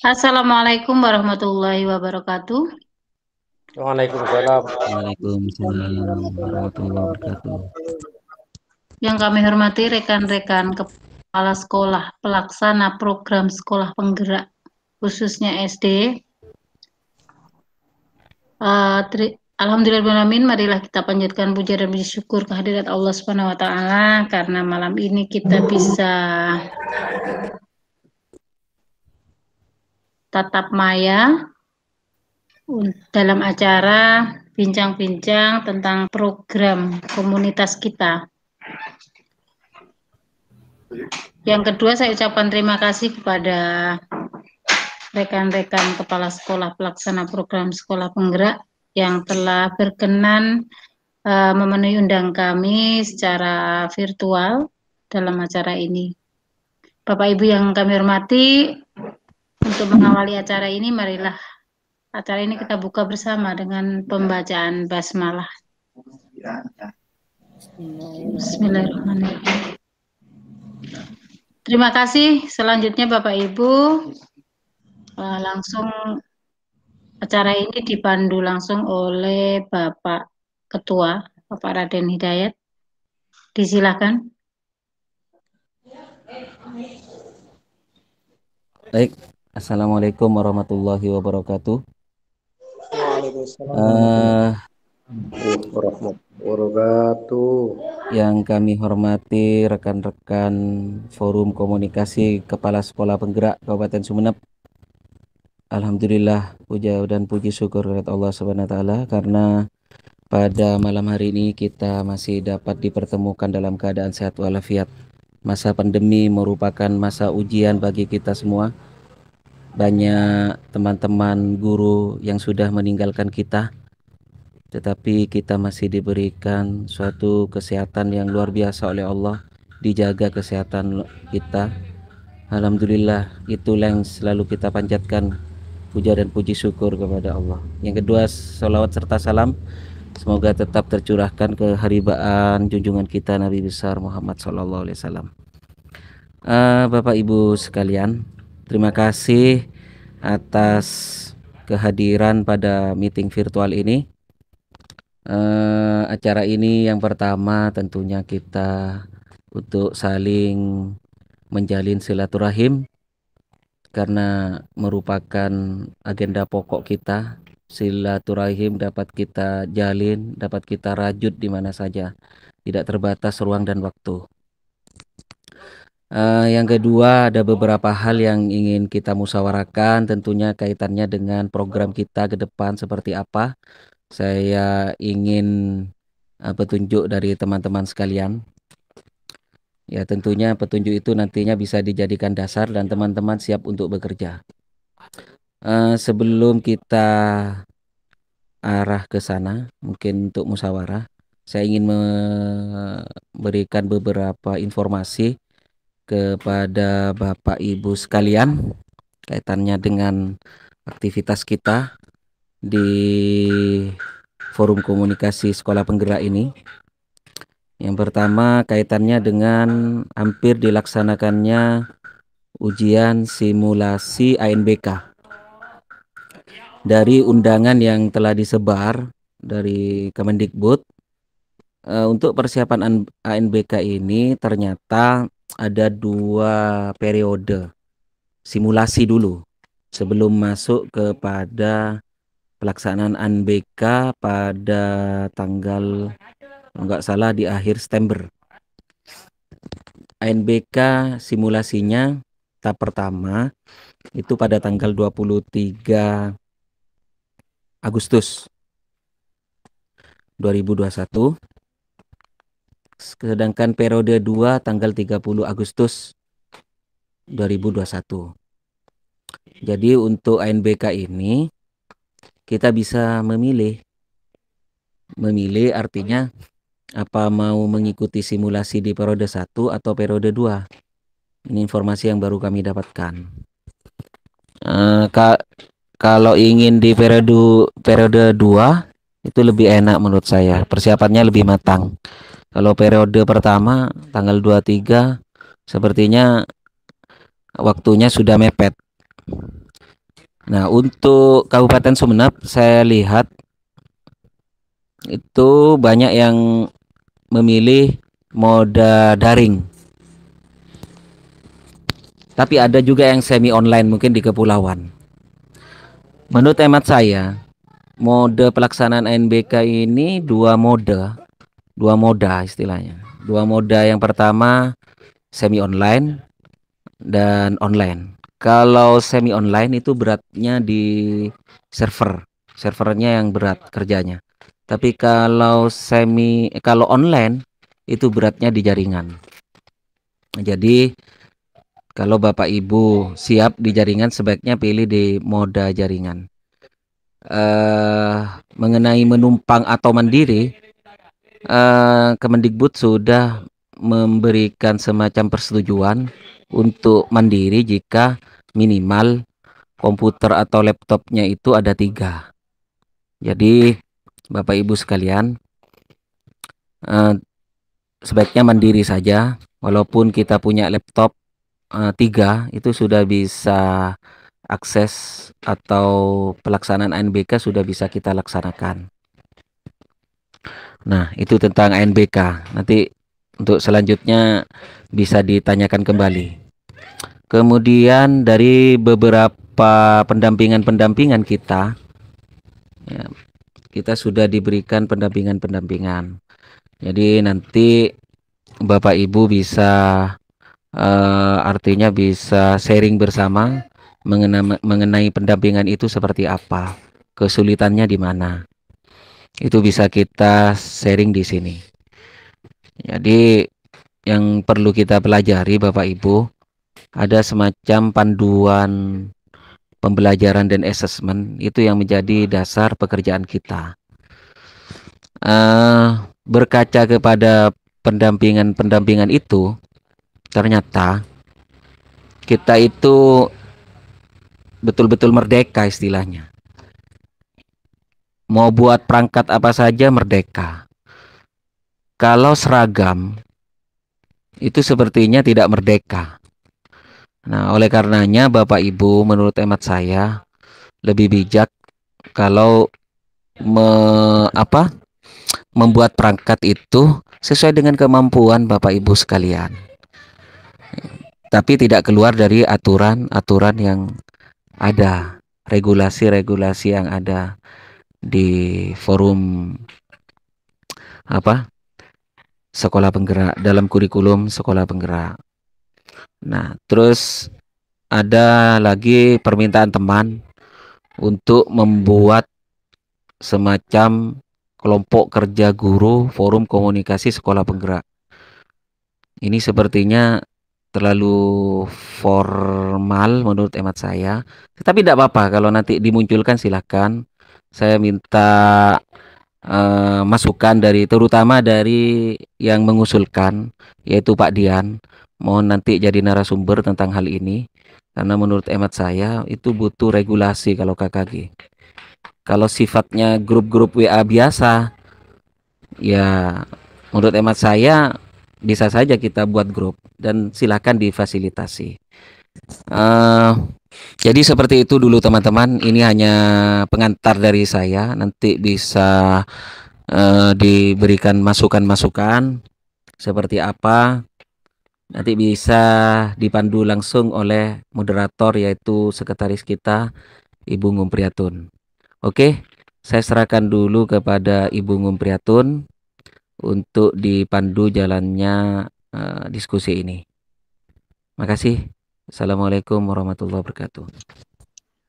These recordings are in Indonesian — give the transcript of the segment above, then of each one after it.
Assalamualaikum warahmatullahi wabarakatuh. Waalaikumsalam. Waalaikumsalam warahmatullahi wabarakatuh. Yang kami hormati rekan-rekan kepala sekolah pelaksana program sekolah penggerak khususnya SD. Alhamdulillahirrahmanirrahim, marilah kita panjatkan puja dan puji syukur kehadirat Allah Subhanahu wa taala karena malam ini kita bisa tatap maya dalam acara bincang-bincang tentang program komunitas kita. Yang kedua, saya ucapkan terima kasih kepada rekan-rekan kepala sekolah pelaksana program sekolah penggerak yang telah berkenan memenuhi undang kami secara virtual dalam acara ini. Bapak Ibu yang kami hormati, untuk mengawali acara ini, marilah acara ini kita buka bersama dengan pembacaan basmalah. Bismillahirrahmanirrahim. Terima kasih. Selanjutnya Bapak Ibu, langsung acara ini dipandu langsung oleh Bapak Ketua, Bapak Raden Hidayat. Disilakan. Baik, Assalamualaikum warahmatullahi wabarakatuh. Waalaikumsalam warahmatullahi wabarakatuh. Yang kami hormati rekan-rekan Forum Komunikasi Kepala Sekolah Penggerak Kabupaten Sumeneb. Alhamdulillah, puja dan puji syukur kepada Allah Subhanahu wa taala karena pada malam hari ini kita masih dapat dipertemukan dalam keadaan sehat walafiat. Masa pandemi merupakan masa ujian bagi kita semua. Banyak teman-teman guru yang sudah meninggalkan kita, tetapi kita masih diberikan suatu kesehatan yang luar biasa oleh Allah, dijaga kesehatan kita. Alhamdulillah, itulah yang selalu kita panjatkan puja dan puji syukur kepada Allah. Yang kedua, salawat serta salam semoga tetap tercurahkan ke haribaan junjungan kita Nabi besar Muhammad SAW. Bapak Ibu sekalian, terima kasih atas kehadiran pada meeting virtual ini. Acara ini yang pertama tentunya kita untuk saling menjalin silaturahim karena merupakan agenda pokok kita. Silaturahim dapat kita jalin, dapat kita rajut di mana saja, tidak terbatas ruang dan waktu. Yang kedua, ada beberapa hal yang ingin kita musyawarahkan, tentunya kaitannya dengan program kita ke depan seperti apa. Saya ingin petunjuk dari teman-teman sekalian. Ya, tentunya petunjuk itu nantinya bisa dijadikan dasar dan teman-teman siap untuk bekerja. Sebelum kita arah ke sana, mungkin untuk musyawarah, saya ingin memberikan beberapa informasi kepada Bapak Ibu sekalian kaitannya dengan aktivitas kita di Forum Komunikasi Sekolah Penggerak ini. Yang pertama kaitannya dengan hampir dilaksanakannya ujian simulasi ANBK. Dari undangan yang telah disebar dari Kemendikbud, untuk persiapan ANBK ini ternyata ada 2 periode simulasi dulu sebelum masuk kepada pelaksanaan ANBK pada tanggal enggak salah di akhir September. ANBK simulasinya tahap pertama itu pada tanggal 23 Agustus 2021. Sedangkan periode 2 tanggal 30 Agustus 2021. Jadi untuk ANBK ini kita bisa memilih. Memilih artinya apa mau mengikuti simulasi di periode 1 atau periode 2. Ini informasi yang baru kami dapatkan. Kalau ingin di periode 2 itu lebih enak menurut saya. Persiapannya lebih matang. Kalau periode pertama tanggal 23 sepertinya waktunya sudah mepet. Nah, untuk Kabupaten Sumeneb saya lihat itu banyak yang memilih moda daring. Tapi ada juga yang semi online mungkin di kepulauan. Menurut hemat saya, mode pelaksanaan ANBK ini dua moda istilahnya. Dua moda, yang pertama semi online dan online. Kalau semi online itu beratnya di servernya yang berat kerjanya. Tapi kalau online itu beratnya di jaringan. Jadi kalau Bapak Ibu siap di jaringan, sebaiknya pilih di moda jaringan. Mengenai menumpang atau mandiri, Kemendikbud sudah memberikan semacam persetujuan untuk mandiri jika minimal komputer atau laptopnya itu ada 3. Jadi Bapak Ibu sekalian, sebaiknya mandiri saja. Walaupun kita punya laptop 3, itu sudah bisa akses atau pelaksanaan ANBK sudah bisa kita laksanakan. Nah, itu tentang ANBK. Nanti untuk selanjutnya bisa ditanyakan kembali. Kemudian dari beberapa pendampingan kita, ya, kita sudah diberikan pendampingan. Jadi nanti Bapak Ibu bisa artinya bisa sharing bersama mengenai pendampingan itu seperti apa, kesulitannya di mana. Itu bisa kita sharing di sini. Jadi yang perlu kita pelajari Bapak Ibu, ada semacam panduan pembelajaran dan asesmen, itu yang menjadi dasar pekerjaan kita. Berkaca kepada pendampingan itu, ternyata kita itu betul-betul merdeka istilahnya. Mau buat perangkat apa saja merdeka. Kalau seragam itu sepertinya tidak merdeka. Nah, oleh karenanya Bapak Ibu, menurut hemat saya lebih bijak kalau membuat perangkat itu sesuai dengan kemampuan Bapak Ibu sekalian. Tapi tidak keluar dari aturan-aturan yang ada, regulasi-regulasi yang ada di forum sekolah penggerak, dalam kurikulum sekolah penggerak. Nah, terus ada lagi permintaan teman untuk membuat semacam kelompok kerja guru forum komunikasi sekolah penggerak. Ini sepertinya terlalu formal menurut hemat saya. Tetapi tidak apa-apa, kalau nanti dimunculkan silakan. Saya minta masukan terutama dari yang mengusulkan, yaitu Pak Dian. Mohon nanti jadi narasumber tentang hal ini, karena menurut hemat saya itu butuh regulasi kalau KKG. Kalau sifatnya grup-grup WA biasa, ya menurut hemat saya bisa saja kita buat grup dan silakan difasilitasi. Jadi seperti itu dulu teman-teman. Ini hanya pengantar dari saya. Nanti bisa diberikan masukan-masukan seperti apa. Nanti bisa dipandu langsung oleh moderator, yaitu sekretaris kita, Ibu Ngumpriyatun. Oke, saya serahkan dulu kepada Ibu Ngumpriyatun untuk dipandu jalannya diskusi ini. Makasih. Assalamualaikum warahmatullahi wabarakatuh.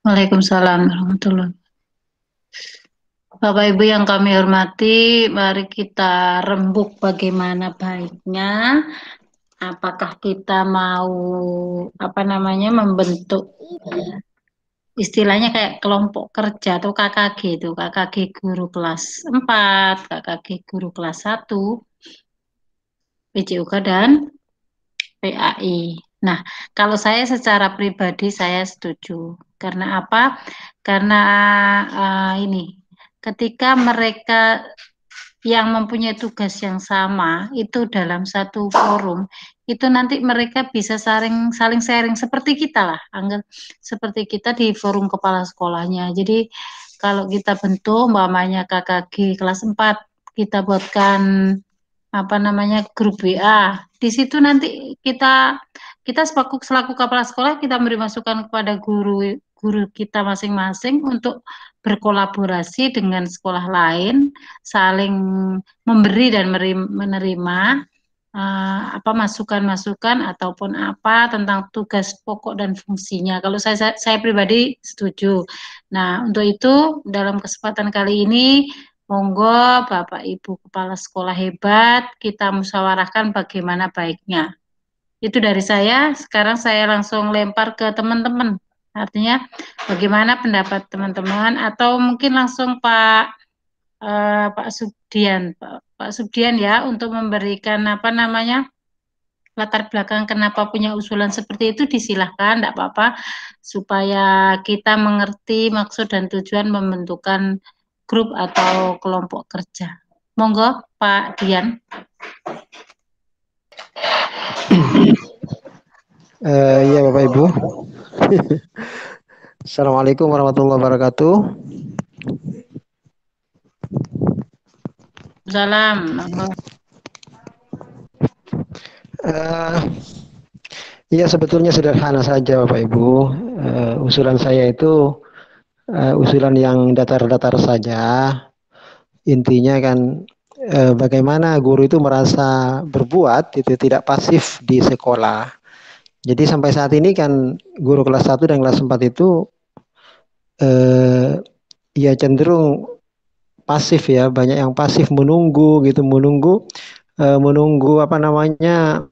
Waalaikumsalam warahmatullahi wabarakatuh. Bapak Ibu yang kami hormati, mari kita rembuk bagaimana baiknya. Apakah kita mau membentuk istilahnya kayak kelompok kerja atau KKG itu, KKG guru kelas 4, KKG guru kelas 1, PJUK dan PAI. Nah, kalau saya secara pribadi saya setuju. Karena apa? Karena ketika mereka yang mempunyai tugas yang sama itu dalam satu forum, itu nanti mereka bisa saling sharing seperti kita lah, anggap seperti kita di forum kepala sekolahnya. Jadi kalau kita bentuk umpamanya KKG kelas 4, kita buatkan apa namanya grup WA. Di situ nanti kita selaku kepala sekolah kita beri masukan kepada guru kita masing-masing untuk berkolaborasi dengan sekolah lain, saling memberi dan menerima apa masukan-masukan ataupun apa tentang tugas pokok dan fungsinya. Kalau saya pribadi setuju. Nah, untuk itu dalam kesempatan kali ini monggo Bapak Ibu Kepala Sekolah hebat, kita musyawarahkan bagaimana baiknya. Itu dari saya, sekarang saya langsung lempar ke teman-teman. Artinya bagaimana pendapat teman-teman atau mungkin langsung Pak Subdian, Pak Subdian ya untuk memberikan apa namanya latar belakang kenapa punya usulan seperti itu disilahkan, tidak apa-apa, supaya kita mengerti maksud dan tujuan membentukan grup atau kelompok kerja. Monggo Pak Dian. Iya Bapak Ibu. Assalamualaikum warahmatullahi wabarakatuh. Salam. Iya sebetulnya sederhana saja Bapak Ibu. Usulan saya itu usulan yang datar-datar saja. Intinya kan bagaimana guru itu merasa berbuat itu tidak pasif di sekolah. Jadi sampai saat ini kan guru kelas 1 dan kelas 4 itu ya cenderung pasif ya, banyak yang pasif menunggu gitu, menunggu apa namanya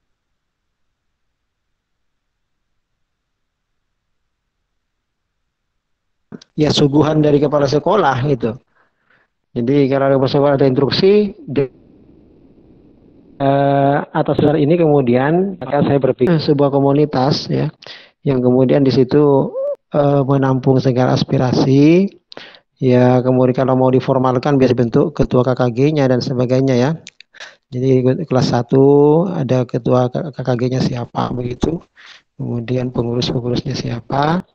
ya suguhan dari kepala sekolah gitu. Jadi kalau kepala sekolah ada instruksi atas dasar ini kemudian saya berpikir sebuah komunitas ya yang kemudian di situ menampung segala aspirasi ya, kemudian kalau mau diformalkan biasa bentuk ketua KKG-nya dan sebagainya ya. Jadi kelas 1 ada ketua KKG-nya siapa begitu. Kemudian pengurus-pengurusnya siapa.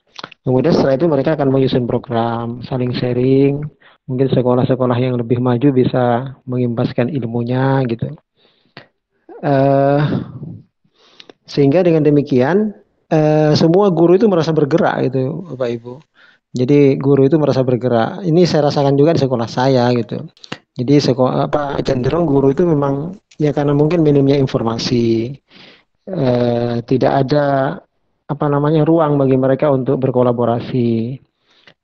Kemudian setelah itu mereka akan menyusun program, saling sharing. Mungkin sekolah-sekolah yang lebih maju bisa mengimbaskan ilmunya gitu. Sehingga dengan demikian semua guru itu merasa bergerak gitu Bapak Ibu. Jadi guru itu merasa bergerak. Ini saya rasakan juga di sekolah saya gitu. Jadi sekolah cenderung guru itu memang ya karena mungkin minimnya informasi, tidak ada apa namanya ruang bagi mereka untuk berkolaborasi.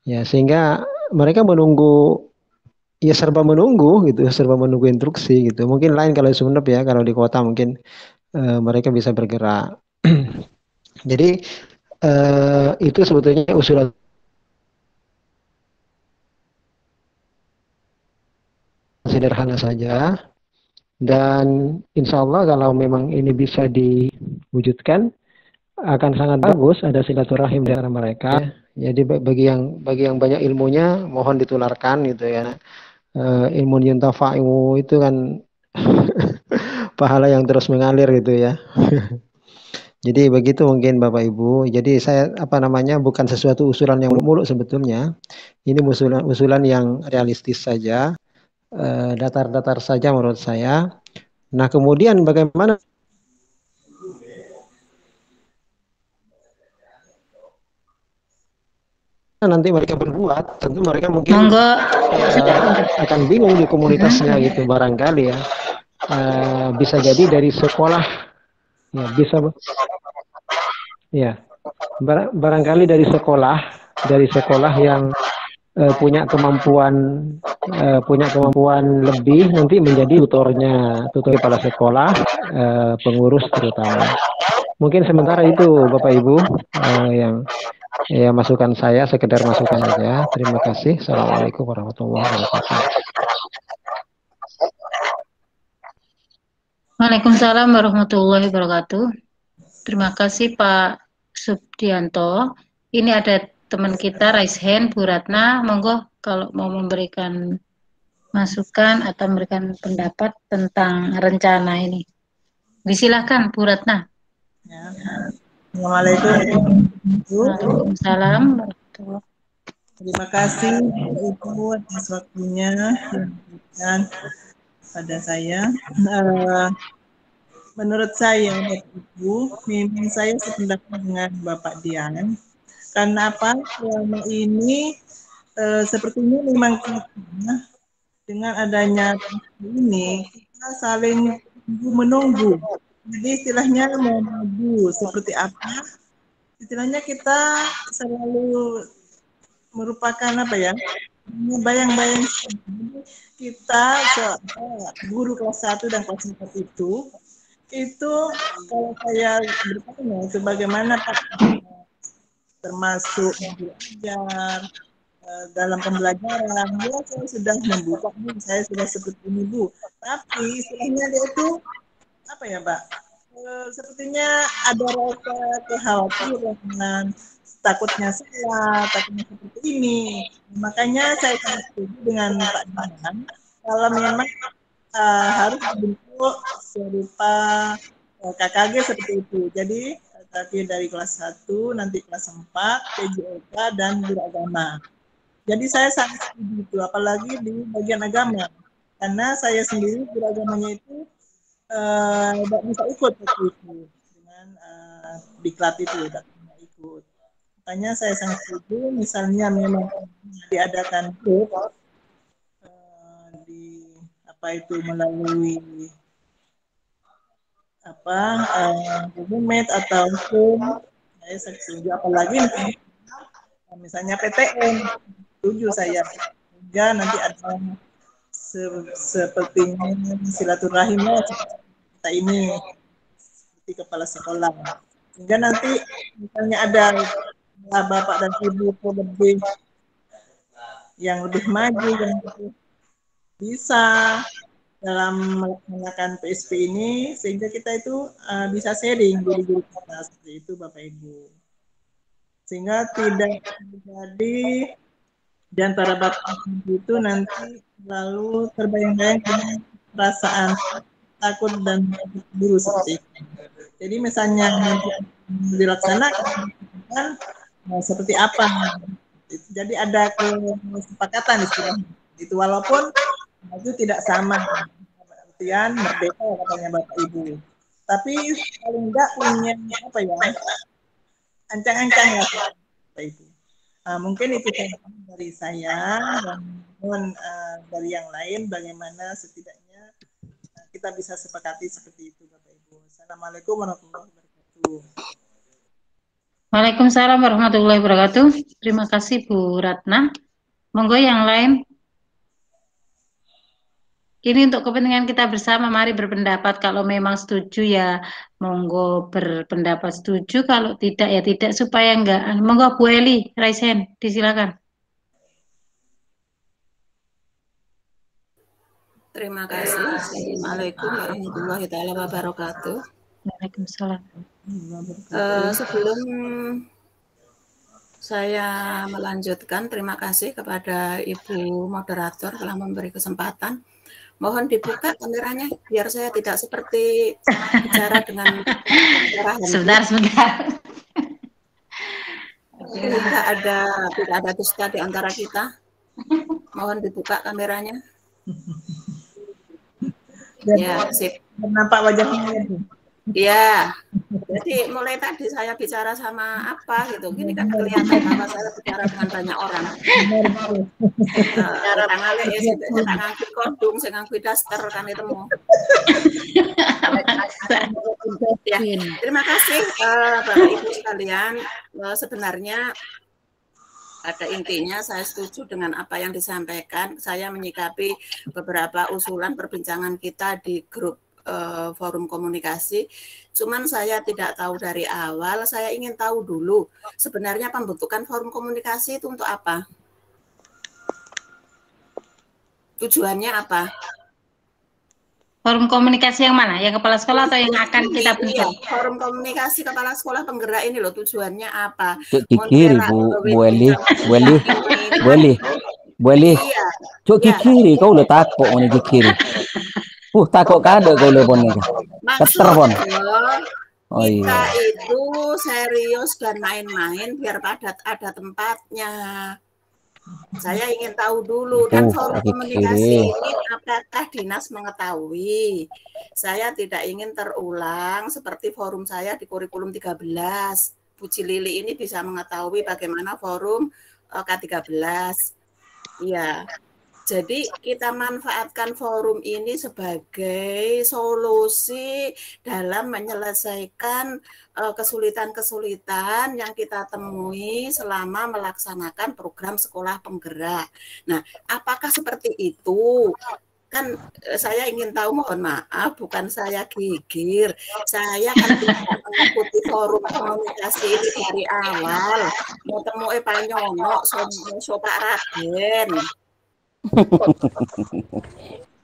Ya sehingga mereka menunggu ya serba menunggu gitu, serba menunggu instruksi gitu. Mungkin lain kalau di Sumeneb ya, kalau di kota mungkin mereka bisa bergerak. Jadi itu sebetulnya usulan sederhana saja dan insya Allah kalau memang ini bisa diwujudkan akan sangat bagus ada silaturahim di antara mereka. Jadi bagi yang banyak ilmunya mohon ditularkan gitu ya. Ilmu yuntafa'u itu kan pahala yang terus mengalir gitu ya. Jadi begitu mungkin Bapak Ibu. Jadi saya apa namanya bukan sesuatu usulan yang muluk sebetulnya. Ini usulan yang realistis saja, datar-datar saja menurut saya. Nah kemudian bagaimana nanti mereka berbuat, tentu mereka mungkin akan bingung di komunitasnya gitu barangkali ya. Bisa jadi dari sekolah ya bisa ya barangkali dari sekolah yang punya kemampuan lebih nanti menjadi tutor kepala sekolah, pengurus terutama. Mungkin sementara itu Bapak Ibu yang ya masukan saya, sekedar masukan saja. Terima kasih. Assalamualaikum warahmatullahi wabarakatuh. Waalaikumsalam warahmatullahi wabarakatuh. Terima kasih Pak Subdianto. Ini ada teman kita raise hand Bu Ratna, monggo kalau mau memberikan masukan atau memberikan pendapat tentang rencana ini. Disilakan Bu Ratna. Ya. Assalamualaikum. Waalaikumsalam. Terima kasih Ibu atas waktunya yang diberikan pada saya. Menurut saya, Bapak Ibu, memang saya sependapat dengan Bapak Dian. Karena apa? Selama ini sepertinya memang kita dengan adanya ini kita saling menunggu. Jadi istilahnya menunggu seperti apa? Istilahnya kita selalu merupakan apa ya? Bayang-bayang kita guru kelas 1 dan kelas 4 itu kalau saya bertanya sebagaimana Pak termasuk belajar dalam pembelajaran, ya saya sudah membuka, saya sudah seperti ini Bu. Tapi istilahnya dia itu apa ya Pak? Sepertinya ada rasa kekhawatiran, takutnya salah, takutnya seperti ini. Makanya saya setuju dengan Pak Dian kalau memang harus dibentuk serupa KKG seperti itu. Jadi tapi dari kelas 1, nanti kelas 4, PJOK, dan guru agama. Jadi saya sangat setuju itu, apalagi di bagian agama. Karena saya sendiri guru agamanya itu tidak bisa ikut waktu itu. Dengan diklat itu, tidak bisa ikut. Makanya saya sangat setuju, misalnya memang diadakan grup, di apa itu melalui Google Meet atau Zoom, saya setuju. Apalagi misalnya PTN, setuju saya. Sehingga nanti ada sepertinya silaturahimnya kita ini seperti kepala sekolah. Sehingga nanti misalnya ada bapak dan ibu lebih yang lebih maju, yang lebih bisa dalam melaksanakan PSP ini, sehingga kita itu bisa sharing guru-guru kita seperti itu Bapak Ibu, sehingga tidak terjadi di antara Bapak Ibu itu nanti lalu terbayang-bayang dengan perasaan takut dan buru seperti itu. Jadi misalnya dilaksanakan seperti apa, jadi ada kesepakatan istilahnya itu, walaupun itu tidak sama artian merdeka katanya Bapak Ibu, tapi paling enggak punya apa ya, ancang-ancang ya Bapak Ibu. Mungkin itu dari saya, dan dari yang lain bagaimana setidaknya kita bisa sepakati seperti itu Bapak Ibu. Assalamualaikum warahmatullahi wabarakatuh. Waalaikumsalam warahmatullahi wabarakatuh. Terima kasih Bu Ratna. Monggo yang lain. Ini untuk kepentingan kita bersama, mari berpendapat. Kalau memang setuju ya monggo berpendapat setuju, kalau tidak ya tidak, supaya enggak. Monggo Bu Eli Raisen, disilakan. Terima kasih. Assalamualaikum warahmatullahi wabarakatuh. Waalaikumsalam. Sebelum saya melanjutkan, terima kasih kepada Ibu Moderator telah memberi kesempatan. Mohon dibuka kameranya biar saya tidak seperti bicara dengan sebentar. Tidak ada dusta di antara kita. Mohon dibuka kameranya. Ya, sip. Nampak wajahnya. Ya, jadi mulai tadi saya bicara sama apa gitu, gini kan kelihatan bahwa saya bicara dengan banyak orang. Tangannya ya, saya ngangkut kodung, saya ngangkut daster kan itu mau. Ya, terima kasih Bapak Ibu sekalian. Sebenarnya pada intinya saya setuju dengan apa yang disampaikan. Saya menyikapi beberapa usulan perbincangan kita di grup forum komunikasi. Cuman saya tidak tahu dari awal, saya ingin tahu dulu sebenarnya pembentukan forum komunikasi itu untuk apa? Tujuannya apa? Forum komunikasi yang mana? Yang kepala sekolah atau yang akan kita bentuk? Iya, forum komunikasi kepala sekolah penggerak ini loh, tujuannya apa? Di kiri Bu Eli. Iya. Cok Ya, kikiri kau le takok ngene kikiri. Takok kade kau le pon keter pon. maksudnya Oh kita iya. itu serius dan main-main biar ada tempatnya. Saya ingin tahu dulu, dan forum komunikasi kikiri. ini apakah dinas mengetahui? Saya tidak ingin terulang seperti forum saya di kurikulum 13. Bu Cilili ini bisa mengetahui bagaimana forum K13. Iya. Jadi kita manfaatkan forum ini sebagai solusi dalam menyelesaikan kesulitan-kesulitan yang kita temui selama melaksanakan program sekolah penggerak. Nah, apakah seperti itu? Kan saya ingin tahu, mohon maaf, bukan saya gigir. Saya kan tidak mengikuti forum komunikasi ini dari awal. Mau temui Pak Nyono, so Pak Raden.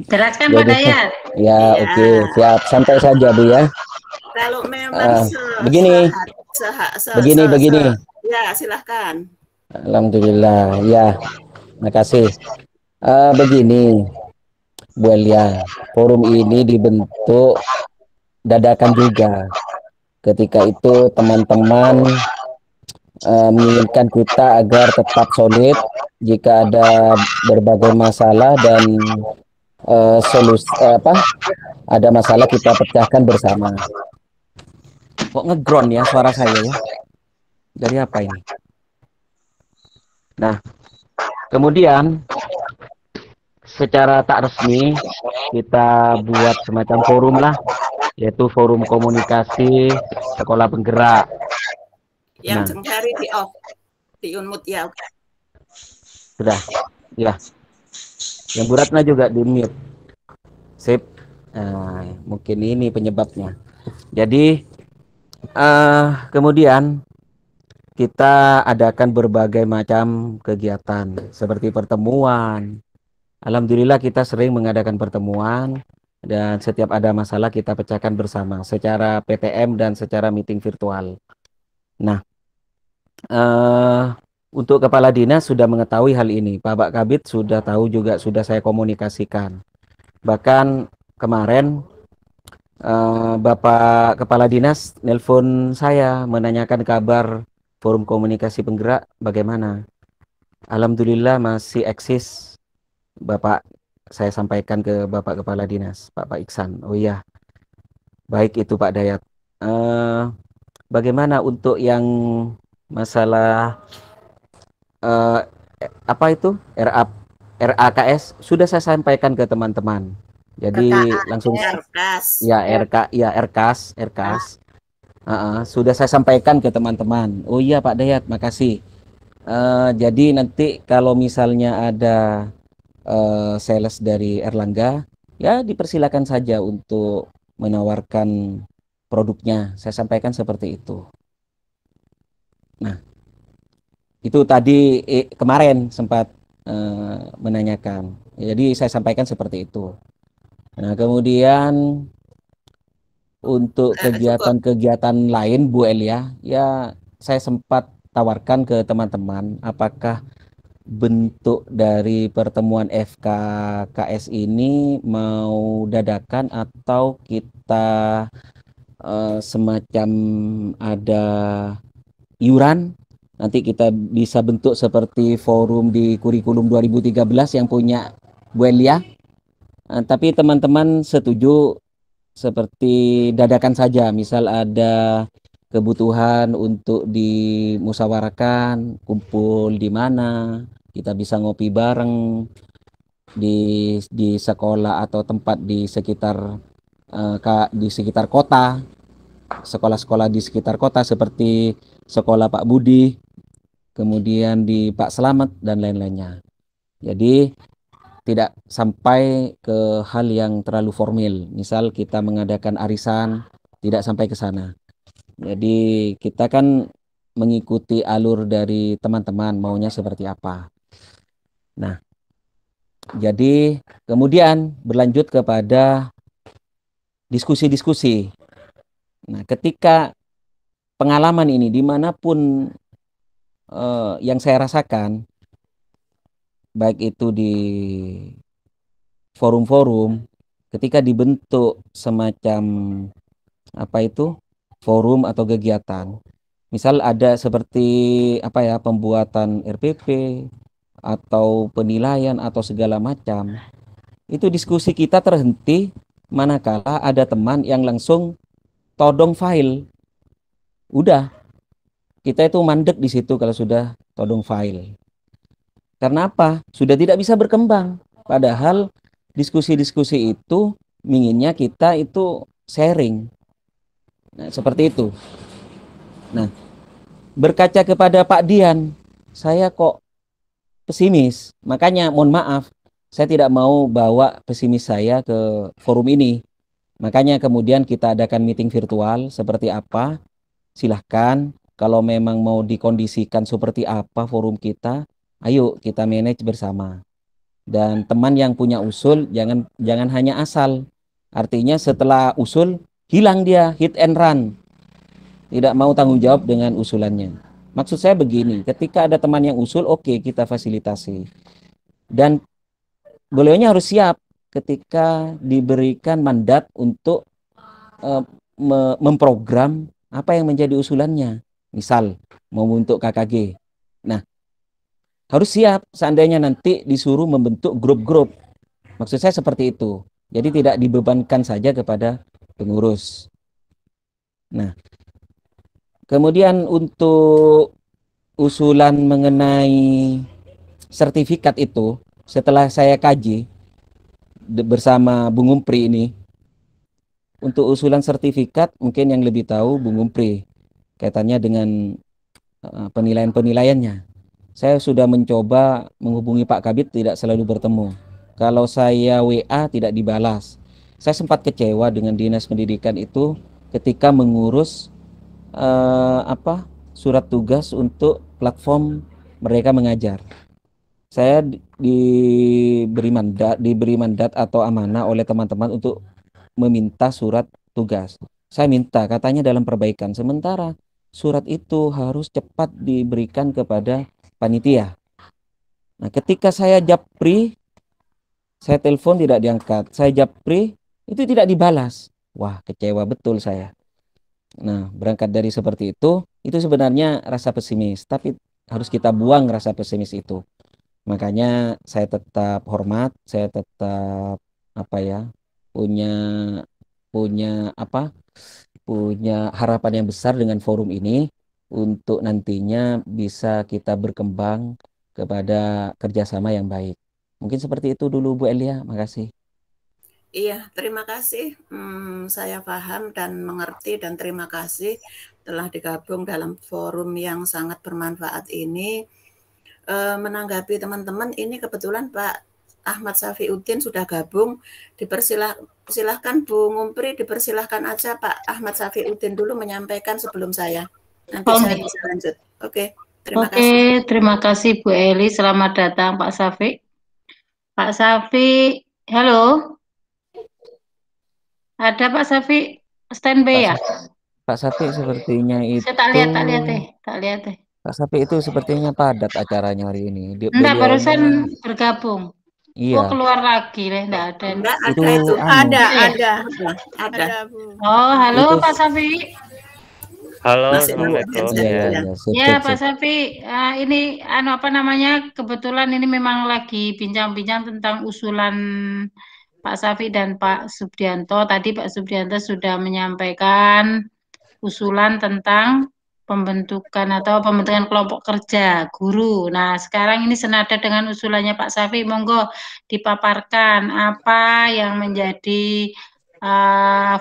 Jelaskan Pak Dayat. Ya, Iya. oke, siap. Santai saja Bu ya. Kalau memang begini. Ya, silahkan. Alhamdulillah, ya. Makasih. Begini, Bu Elia, forum ini dibentuk dadakan juga. Ketika itu teman-teman menginginkan kita agar tetap solid jika ada berbagai masalah dan solusi ada masalah kita pecahkan bersama. Kok ngeground ya suara saya ya? Dari apa ini? Nah, kemudian secara tak resmi kita buat semacam forum lah, yaitu forum komunikasi sekolah penggerak. Yang jengkari di off, di unmute ya. Sudah, ya. Yang Bu Ratna juga di mute. Sip. Mungkin ini penyebabnya. Jadi kemudian kita adakan berbagai macam kegiatan seperti pertemuan. Alhamdulillah kita sering mengadakan pertemuan dan setiap ada masalah kita pecahkan bersama secara PTM dan secara meeting virtual. Nah, untuk kepala dinas sudah mengetahui hal ini. Pak Kabid sudah tahu juga, sudah saya komunikasikan. Bahkan kemarin Bapak Kepala Dinas nelpon saya menanyakan kabar forum komunikasi penggerak bagaimana. Alhamdulillah masih eksis. Bapak, saya sampaikan ke Bapak Kepala Dinas, Pak Iksan. Oh iya, baik itu Pak Dayat. Bagaimana untuk yang masalah apa itu RAKS sudah saya sampaikan ke teman-teman. Jadi langsung ya RKAS sudah saya sampaikan ke teman-teman. Oh iya Pak Dayat, makasih. Jadi nanti kalau misalnya ada sales dari Erlangga, ya dipersilakan saja untuk menawarkan produknya. Saya sampaikan seperti itu. Nah, itu tadi kemarin sempat menanyakan. Jadi saya sampaikan seperti itu. Nah, kemudian untuk kegiatan-kegiatan lain Bu Elia, ya saya sempat tawarkan ke teman-teman apakah bentuk dari pertemuan FKKS ini mau dadakan atau kita semacam ada iuran. Nanti kita bisa bentuk seperti forum di kurikulum 2013 yang punya Bu Elia. Tapi teman-teman setuju seperti dadakan saja, misal ada kebutuhan untuk dimusyawarahkan, kumpul di mana, kita bisa ngopi bareng di sekolah atau tempat di sekitar kota, sekolah-sekolah di sekitar kota seperti sekolah Pak Budi, kemudian di Pak Selamat dan lain-lainnya. Jadi tidak sampai ke hal yang terlalu formal. Misal kita mengadakan arisan, tidak sampai ke sana. Jadi kita kan mengikuti alur dari teman-teman maunya seperti apa. Nah, jadi kemudian berlanjut kepada diskusi-diskusi. Nah, ketika pengalaman ini dimanapun yang saya rasakan, baik itu di forum-forum, ketika dibentuk semacam apa itu forum atau kegiatan, misal ada seperti apa ya pembuatan RPP atau penilaian atau segala macam, itu diskusi kita terhenti manakala ada teman yang langsung todong file. Udah, kita itu mandek di situ kalau sudah todong file. Karena apa? Sudah tidak bisa berkembang. Padahal diskusi-diskusi itu inginnya kita itu sharing. Nah, seperti itu. Nah, berkaca kepada Pak Dian, saya kok pesimis. Makanya mohon maaf, saya tidak mau bawa pesimis saya ke forum ini. Makanya kemudian kita adakan meeting virtual seperti apa. Silahkan kalau memang mau dikondisikan seperti apa forum kita, ayo kita manage bersama. Dan teman yang punya usul jangan hanya asal. Artinya setelah usul hilang dia, hit and run. Tidak mau tanggung jawab dengan usulannya. Maksud saya begini, ketika ada teman yang usul, oke, kita fasilitasi. Dan beliaunya harus siap ketika diberikan mandat untuk memprogram apa yang menjadi usulannya. Misal mau membentuk KKG. Nah, harus siap seandainya nanti disuruh membentuk grup-grup. Maksud saya seperti itu. Jadi tidak dibebankan saja kepada pengurus. Nah, kemudian untuk usulan mengenai sertifikat itu, setelah saya kaji bersama Bung Umpri ini, untuk usulan sertifikat mungkin yang lebih tahu Bung Umpri kaitannya dengan penilaian-penilaiannya. Saya sudah mencoba menghubungi Pak Kabid, tidak selalu bertemu. Kalau saya WA tidak dibalas. Saya sempat kecewa dengan Dinas Pendidikan itu ketika mengurus surat tugas untuk platform Merdeka Mengajar. Saya diberi mandat atau amanah oleh teman-teman untuk meminta surat tugas. Saya minta katanya dalam perbaikan. Sementara surat itu harus cepat diberikan kepada panitia. Nah, ketika saya japri, saya telepon tidak diangkat. Saya japri, itu tidak dibalas. Wah, kecewa betul saya. Nah, berangkat dari seperti itu sebenarnya rasa pesimis. Tapi harus kita buang rasa pesimis itu. Makanya saya tetap hormat, saya tetap punya harapan yang besar dengan forum ini untuk nantinya bisa kita berkembang kepada kerjasama yang baik. Mungkin seperti itu dulu Bu Elia, makasih. Iya, terima kasih. Saya paham dan mengerti dan terima kasih telah digabung dalam forum yang sangat bermanfaat ini. Menanggapi teman-teman, ini kebetulan Pak Ahmad Safiuddin sudah gabung. Silahkan Bu Ngumpri, dipersilahkan aja Pak Ahmad Safiuddin dulu menyampaikan sebelum saya. Nanti saya bisa lanjut. Oke, terima kasih. Terima kasih Bu Eli. Selamat datang Pak Safi. Pak Safi, halo. Ada Pak Safi standby ya? Pak Safi sepertinya itu. Saya tak lihat deh. Pak Safi itu sepertinya padat acaranya hari ini. Enggak, barusan bergabung. Iya. Keluar lagi deh, enggak ada. Enggak ada itu. Ada. Oh, halo Pak Safi. Halo, Assalamualaikum. Ya, Pak Safi, ini kebetulan ini memang lagi bincang-bincang tentang usulan Pak Safi dan Pak Subianto. Tadi Pak Subianto sudah menyampaikan usulan tentang pembentukan kelompok kerja guru. Nah, sekarang ini senada dengan usulannya Pak Safi, monggo dipaparkan apa yang menjadi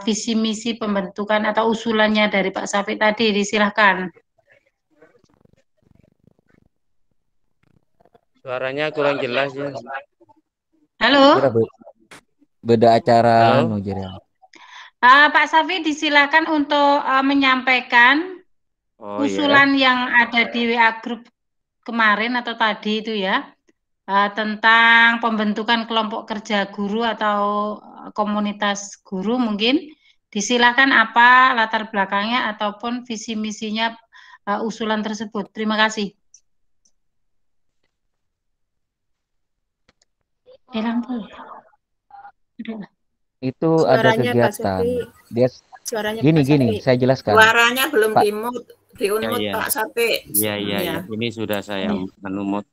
visi misi pembentukan atau usulannya dari Pak Safi tadi. Disilahkan. Suaranya kurang jelas ya. Halo. Beda acara. Pak Safi disilakan untuk menyampaikan usulan yang ada di WA Group kemarin atau tadi itu ya, tentang pembentukan kelompok kerja guru atau komunitas guru. Mungkin disilakan apa latar belakangnya ataupun visi misinya usulan tersebut. Terima kasih. Lampu. Udah. Itu ada Suaranya Pak kegiatan. Safi. Dia Suaranya gini Pak Safi. saya jelaskan. Suaranya belum Pak. di-unmute Iya. Pak Safi. Iya. Ini sudah saya menumut.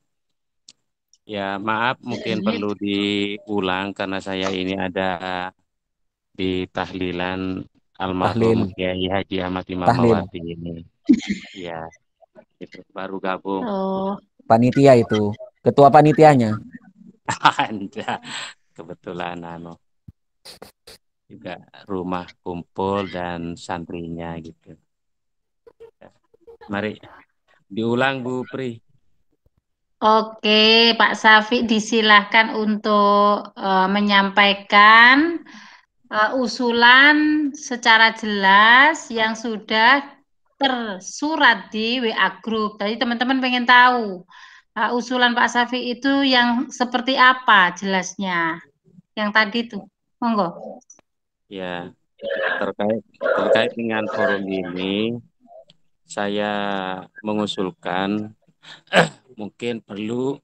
Ya, maaf mungkin perlu diulang karena saya ini ada di tahlilan almarhum Kiai Haji Ahmad Imamawati ini. Ya, itu baru gabung. Oh. Panitia itu, ketua panitianya. Anda kebetulan juga rumah kumpul dan santrinya gitu. Mari diulang Bu Pri. Oke, Pak Safi disilahkan untuk menyampaikan usulan secara jelas yang sudah tersurat di WA Group. Tadi teman-teman pengen tahu usulan Pak Safi itu yang seperti apa jelasnya. Yang tadi tuh, monggo. Ya, terkait dengan forum ini, saya mengusulkan mungkin perlu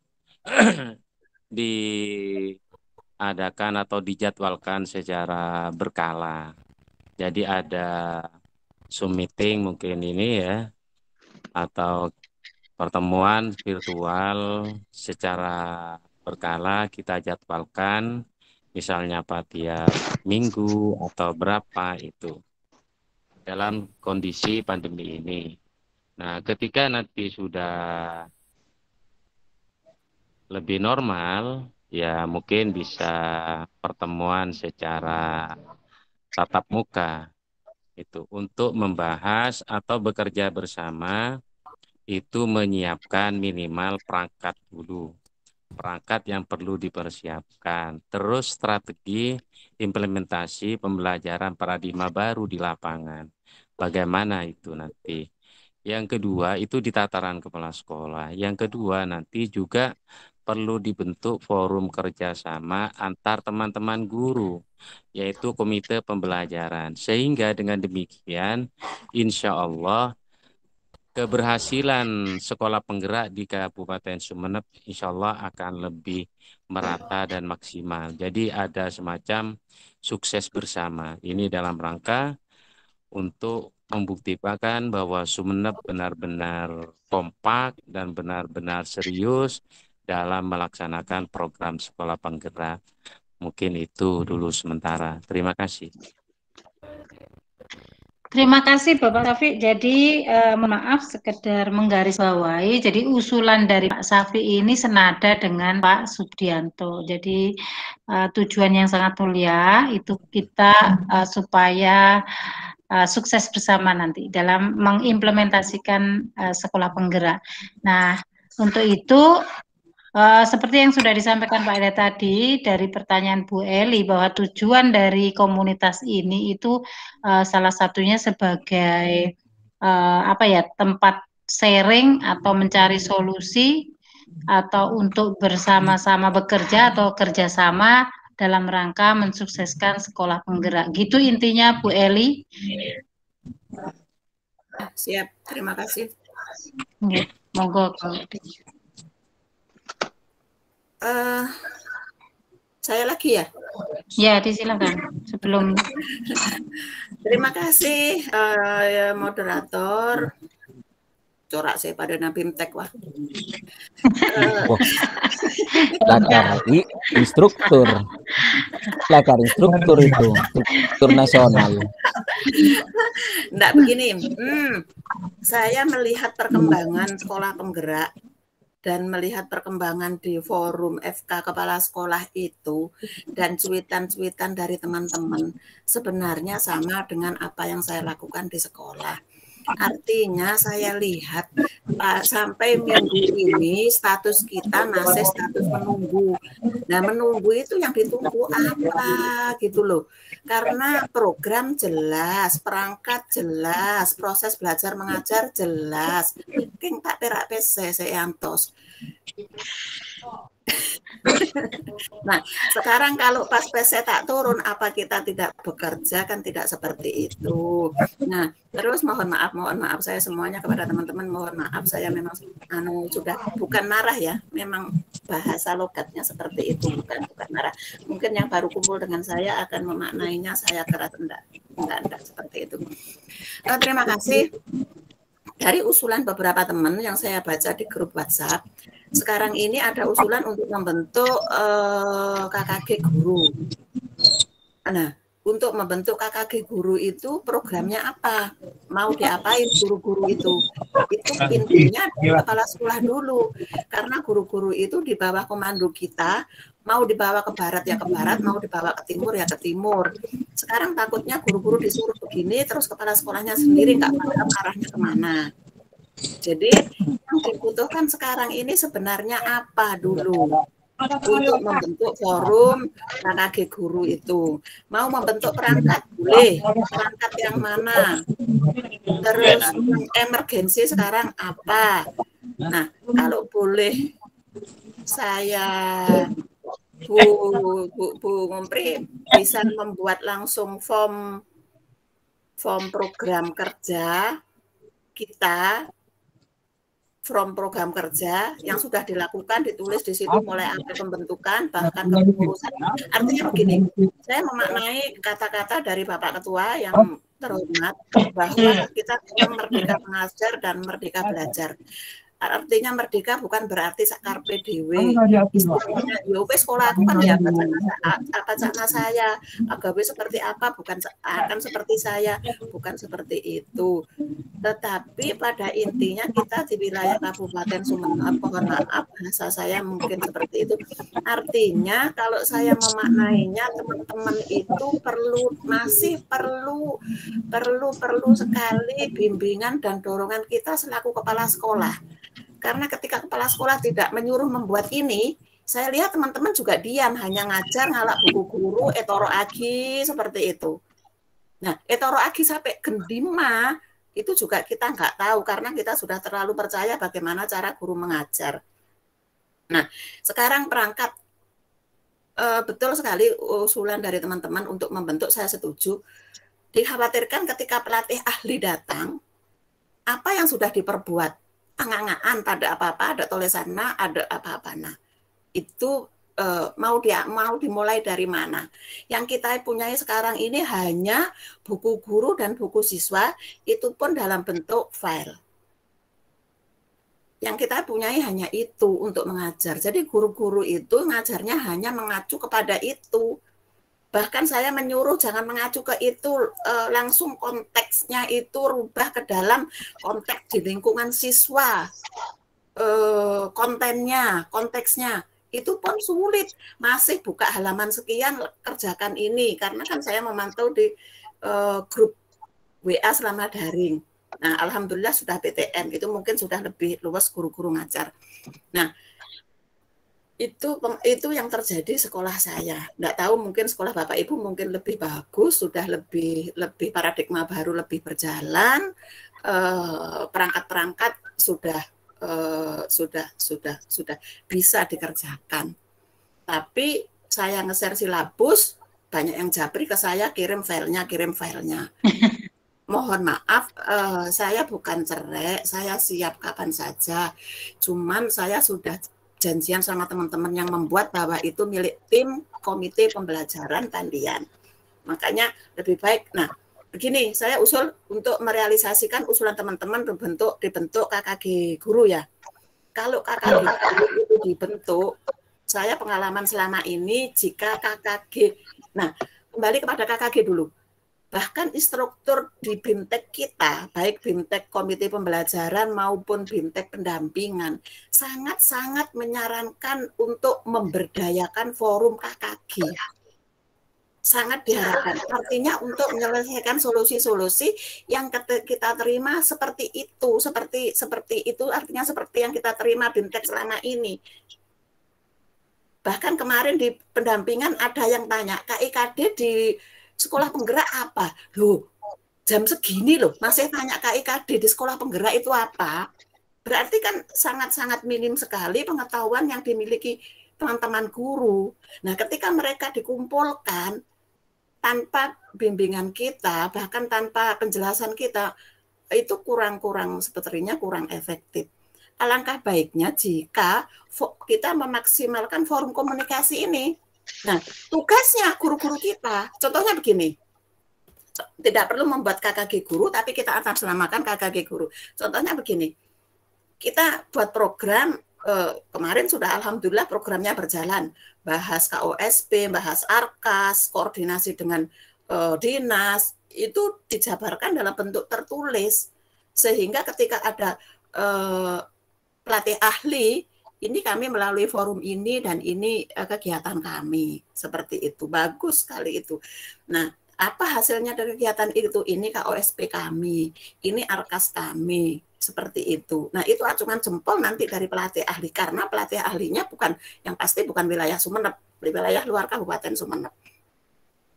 diadakan atau dijadwalkan secara berkala. Jadi ada Zoom meeting mungkin ini ya, atau pertemuan virtual secara berkala kita jadwalkan, misalnya tiap minggu atau berapa itu dalam kondisi pandemi ini. Nah, ketika nanti sudah lebih normal, ya mungkin bisa pertemuan secara tatap muka itu untuk membahas atau bekerja bersama, itu menyiapkan minimal perangkat dulu. Perangkat yang perlu dipersiapkan. Terus strategi implementasi pembelajaran paradigma baru di lapangan. Bagaimana itu nanti? Yang kedua itu di tataran kepala sekolah. Yang kedua nanti juga perlu dibentuk forum kerjasama antar teman-teman guru, yaitu komite pembelajaran. Sehingga dengan demikian, insya Allah keberhasilan sekolah penggerak di Kabupaten Sumeneb insya Allah akan lebih merata dan maksimal. Jadi ada semacam sukses bersama. Ini dalam rangka untuk membuktikan bahwa Sumeneb benar-benar kompak dan benar-benar serius dalam melaksanakan program sekolah penggerak. Mungkin itu dulu sementara. Terima kasih. Terima kasih Bapak Safi. Jadi maaf sekedar menggarisbawahi. Jadi usulan dari Pak Safi ini senada dengan Pak Sudianto. Jadi tujuan yang sangat mulia itu kita supaya sukses bersama nanti dalam mengimplementasikan sekolah penggerak. Nah, untuk itu seperti yang sudah disampaikan Pak Eda tadi dari pertanyaan Bu Eli bahwa tujuan dari komunitas ini itu salah satunya sebagai tempat sharing atau mencari solusi atau untuk bersama-sama bekerja atau kerjasama dalam rangka mensukseskan sekolah penggerak. Gitu intinya Bu Eli. Siap, terima kasih. Monggo. Saya lagi ya? Ya, disilakan. Sebelum. Terima kasih moderator. Corak saya pada Nabimtek wah. Instruktur itu, instruktur nasional. Enggak begini. Saya melihat perkembangan sekolah penggerak dan melihat perkembangan di forum FK Kepala Sekolah itu dan cuitan-cuitan dari teman-teman sebenarnya sama dengan apa yang saya lakukan di sekolah. Artinya saya lihat sampai minggu ini status kita masih status menunggu. Nah menunggu itu yang ditunggu apa gitu loh. Karena program jelas, perangkat jelas, proses belajar mengajar jelas. King tak perak PC seantos. Nah, sekarang kalau pas PC tak turun, apa kita tidak bekerja? Kan tidak seperti itu. Nah, terus mohon maaf saya semuanya kepada teman-teman, mohon maaf saya memang sudah bukan marah ya, memang bahasa logatnya seperti itu, bukan marah. Mungkin yang baru kumpul dengan saya akan memaknainya saya keras, enggak seperti itu. Terima kasih. Dari usulan beberapa teman yang saya baca di grup WhatsApp, sekarang ini ada usulan untuk membentuk KKG guru. Nah, untuk membentuk KKG guru itu programnya apa? Mau diapain guru-guru itu? Itu intinya dari kepala sekolah dulu. Karena guru-guru itu di bawah komando kita, mau dibawa ke barat ya ke barat, mau dibawa ke timur ya ke timur. Sekarang takutnya guru-guru disuruh begini, terus kepala sekolahnya sendiri nggak paham arahnya kemana. Jadi yang dibutuhkan sekarang ini sebenarnya apa dulu? Untuk membentuk forum KKG guru itu. Mau membentuk perangkat boleh, perangkat yang mana? Terus emergensi sekarang apa? Nah, kalau boleh saya Bu Mumpri bisa membuat langsung form program kerja kita, from program kerja yang sudah dilakukan, ditulis di situ mulai awal pembentukan bahkan kepengurusan. Artinya begini, saya memaknai kata-kata dari Bapak Ketua yang terhormat bahwa kita merdeka mengajar dan merdeka belajar. Artinya merdeka bukan berarti carpe diewe. Istilahnya ya wis sekolah aku kan ya bacaan saya, agawe seperti apa bukan akan seperti saya, bukan seperti itu. Tetapi pada intinya kita di wilayah Kabupaten Sumeneb, mohon maaf bahasa saya mungkin seperti itu. Artinya kalau saya memaknainya teman-teman itu masih perlu sekali bimbingan dan dorongan kita selaku kepala sekolah. Karena ketika kepala sekolah tidak menyuruh membuat ini, saya lihat teman-teman juga diam, hanya ngajar, ngalak buku guru, etoro agi, seperti itu. Nah, etoro agi sampai gendima, itu juga kita nggak tahu, karena kita sudah terlalu percaya bagaimana cara guru mengajar. Nah, sekarang perangkat, betul sekali usulan dari teman-teman untuk membentuk, saya setuju. Dikhawatirkan ketika pelatih ahli datang, apa yang sudah diperbuat? Angan-angan pada apa-apa, ada tulisannya, ada apa-apa. Nah, itu mau dimulai dari mana? Yang kita punyai sekarang ini hanya buku guru dan buku siswa, itu pun dalam bentuk file. Yang kita punyai hanya itu untuk mengajar. Jadi guru-guru itu ngajarnya hanya mengacu kepada itu. Bahkan saya menyuruh jangan mengacu ke itu, langsung konteksnya itu rubah ke dalam konteks di lingkungan siswa, konteksnya. Itu pun sulit, masih buka halaman sekian, kerjakan ini. Karena kan saya memantau di grup WA selama daring. Nah, alhamdulillah sudah PTM, itu mungkin sudah lebih luas guru-guru ngajar. Nah, itu yang terjadi sekolah saya. Nggak tahu mungkin sekolah Bapak Ibu mungkin lebih bagus, sudah lebih paradigma baru, lebih berjalan, perangkat-perangkat sudah bisa dikerjakan. Tapi saya nge-share silabus, banyak yang japri ke saya, kirim filenya. Mohon maaf, saya bukan cerai, saya siap kapan saja. Cuman saya sudah janjian sama teman-teman yang membuat bahwa itu milik tim komite pembelajaran Tandian. Makanya lebih baik. Nah, begini, saya usul untuk merealisasikan usulan teman-teman dibentuk KKG guru ya. Kalau KKG guru itu dibentuk, saya pengalaman selama ini jika KKG, nah kembali kepada KKG dulu. Bahkan instruktur di BIMTEK kita, baik BIMTEK Komite Pembelajaran maupun BIMTEK Pendampingan, sangat-sangat menyarankan untuk memberdayakan forum KKG. Sangat diharapkan. Artinya untuk menyelesaikan solusi-solusi yang kita terima seperti itu, seperti itu artinya seperti yang kita terima BIMTEK selama ini. Bahkan kemarin di pendampingan ada yang tanya, KIKD di sekolah penggerak apa? Loh, jam segini loh, masih tanya KIKD di sekolah penggerak itu apa? Berarti kan sangat-sangat minim sekali pengetahuan yang dimiliki teman-teman guru. Nah, ketika mereka dikumpulkan tanpa bimbingan kita, bahkan tanpa penjelasan kita, itu kurang sepertinya kurang efektif. Alangkah baiknya jika kita memaksimalkan forum komunikasi ini. Nah, tugasnya guru-guru kita, contohnya begini, tidak perlu membuat KKG guru, tapi kita atas namakan KKG guru. Contohnya begini, kita buat program, kemarin sudah alhamdulillah programnya berjalan, bahas KOSP, bahas ARKAS, koordinasi dengan dinas, itu dijabarkan dalam bentuk tertulis, sehingga ketika ada pelatih ahli, ini kami melalui forum ini dan ini kegiatan kami, seperti itu. Bagus sekali itu. Nah, apa hasilnya dari kegiatan itu? Ini KOSP kami, ini ARKAS kami, seperti itu. Nah, itu acungan jempol nanti dari pelatih ahli, karena pelatih ahlinya yang pasti bukan wilayah Sumeneb, wilayah luar Kabupaten Sumeneb.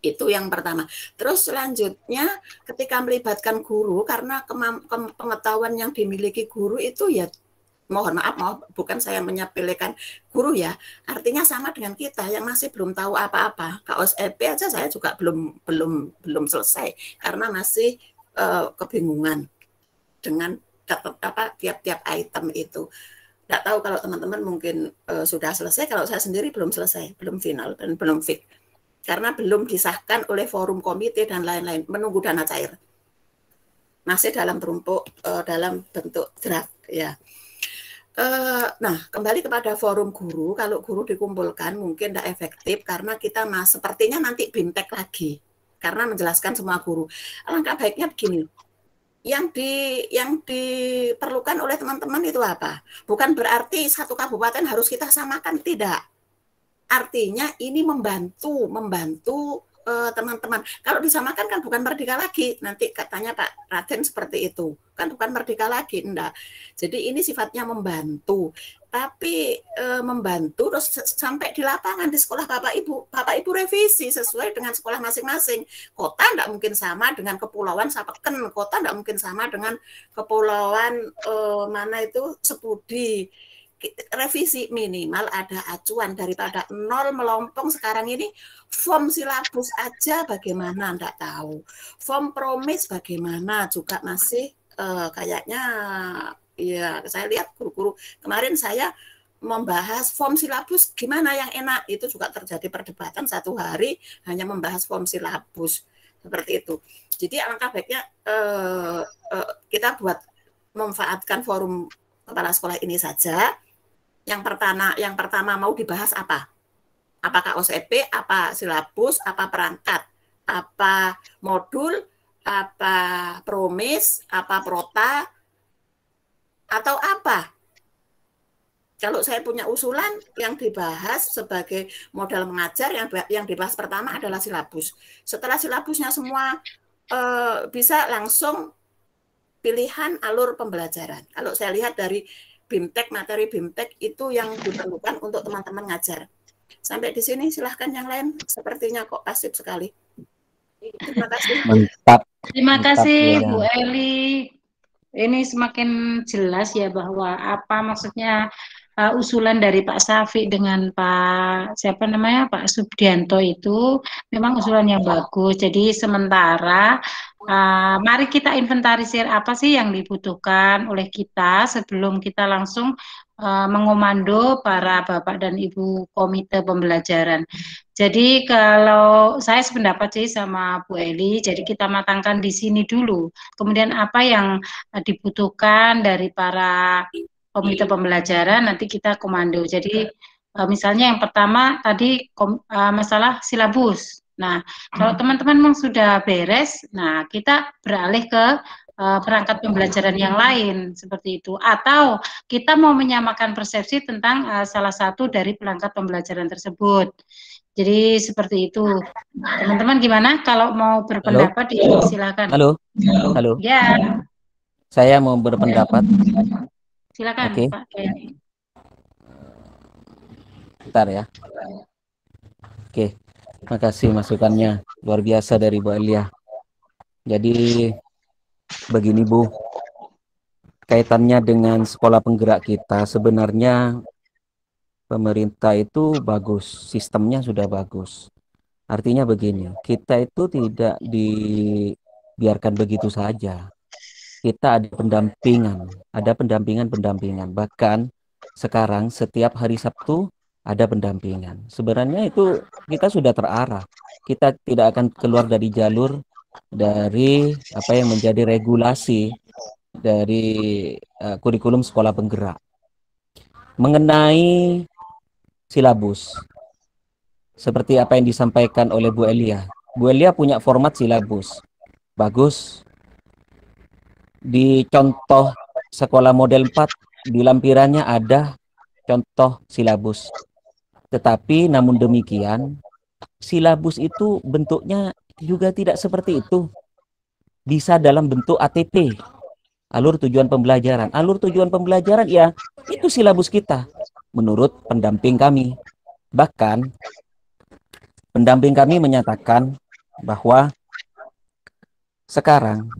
Itu yang pertama. Terus selanjutnya ketika melibatkan guru, karena pengetahuan yang dimiliki guru itu ya, mohon maaf, bukan saya menyepelekan guru ya, artinya sama dengan kita yang masih belum tahu apa-apa. KOSP aja saya juga belum selesai karena masih kebingungan dengan tiap-tiap item itu. Tidak tahu kalau teman-teman mungkin sudah selesai, kalau saya sendiri belum selesai, belum final dan belum fix. Karena belum disahkan oleh forum komite dan lain-lain, menunggu dana cair. Masih dalam bentuk draft ya. Nah, kembali kepada forum guru, kalau guru dikumpulkan mungkin tidak efektif karena kita sepertinya nanti BIMTEK lagi karena menjelaskan semua guru. Alangkah baiknya begini, yang diperlukan oleh teman-teman itu apa? Bukan berarti satu kabupaten harus kita samakan, tidak. Artinya ini membantu teman-teman. Kalau disamakan kan bukan merdeka lagi. Nanti katanya Pak Raden seperti itu. Kan bukan merdeka lagi, enggak. Jadi ini sifatnya membantu. Tapi membantu terus sampai di lapangan di sekolah Bapak Ibu revisi sesuai dengan sekolah masing-masing. Kota enggak mungkin sama dengan kepulauan Sapeken. Kota enggak mungkin sama dengan kepulauan Sepudi. Revisi minimal ada acuan daripada nol melompong sekarang ini. Form silabus aja bagaimana enggak tahu, form promis bagaimana juga masih kayaknya ya. Saya lihat guru-guru kemarin saya membahas form silabus gimana yang enak, itu juga terjadi perdebatan 1 hari hanya membahas form silabus seperti itu. Jadi alangkah baiknya kita buat memanfaatkan forum kepala sekolah ini saja. Yang pertama mau dibahas apa? Apakah OSP, apa silabus, apa perangkat, apa modul, apa promis, apa prota, atau apa? Kalau saya punya usulan yang dibahas sebagai modal mengajar, yang dibahas pertama adalah silabus. Setelah silabusnya semua bisa langsung pilihan alur pembelajaran. Kalau saya lihat dari BIMTEK, materi BIMTEK itu yang diperlukan untuk teman-teman ngajar. Sampai di sini silahkan yang lain, sepertinya kok pasif sekali. Terima kasih. Mantap. Terima kasih ya. Bu Eli. Ini semakin jelas ya bahwa apa maksudnya usulan dari Pak Syafiq dengan Pak Subdianto itu memang usulan yang bagus. Jadi sementara mari kita inventarisir apa sih yang dibutuhkan oleh kita sebelum kita langsung mengomando para Bapak dan Ibu komite pembelajaran. Jadi kalau saya sependapat sih sama Bu Eli, jadi kita matangkan di sini dulu. Kemudian apa yang dibutuhkan dari para komite pembelajaran nanti kita komando. Jadi misalnya yang pertama tadi masalah silabus. Nah, kalau teman-teman memang sudah beres, nah kita beralih ke perangkat pembelajaran yang lain seperti itu. Atau kita mau menyamakan persepsi tentang salah satu dari perangkat pembelajaran tersebut. Jadi seperti itu. Teman-teman gimana? Kalau mau berpendapat, silakan. Halo. Ya. Saya mau berpendapat. Silakan, Oke. Pak Kiai. Bentar ya. Oke. Terima kasih masukannya. Luar biasa dari Bu Elia. Jadi begini Bu, kaitannya dengan sekolah penggerak kita sebenarnya pemerintah itu bagus, sistemnya sudah bagus. Artinya begini, kita itu tidak dibiarkan begitu saja. Kita ada pendampingan. Bahkan sekarang setiap hari Sabtu ada pendampingan. Sebenarnya itu kita sudah terarah. Kita tidak akan keluar dari jalur dari apa yang menjadi regulasi dari kurikulum sekolah penggerak mengenai silabus. Seperti apa yang disampaikan oleh Bu Elia. Bu Elia punya format silabus. Bagus. Di contoh sekolah model 4 di lampirannya ada contoh silabus. Tetapi namun demikian, silabus itu bentuknya juga tidak seperti itu. Bisa dalam bentuk ATP, alur tujuan pembelajaran. Alur tujuan pembelajaran ya itu silabus kita menurut pendamping kami. Bahkan pendamping kami menyatakan bahwa sekarang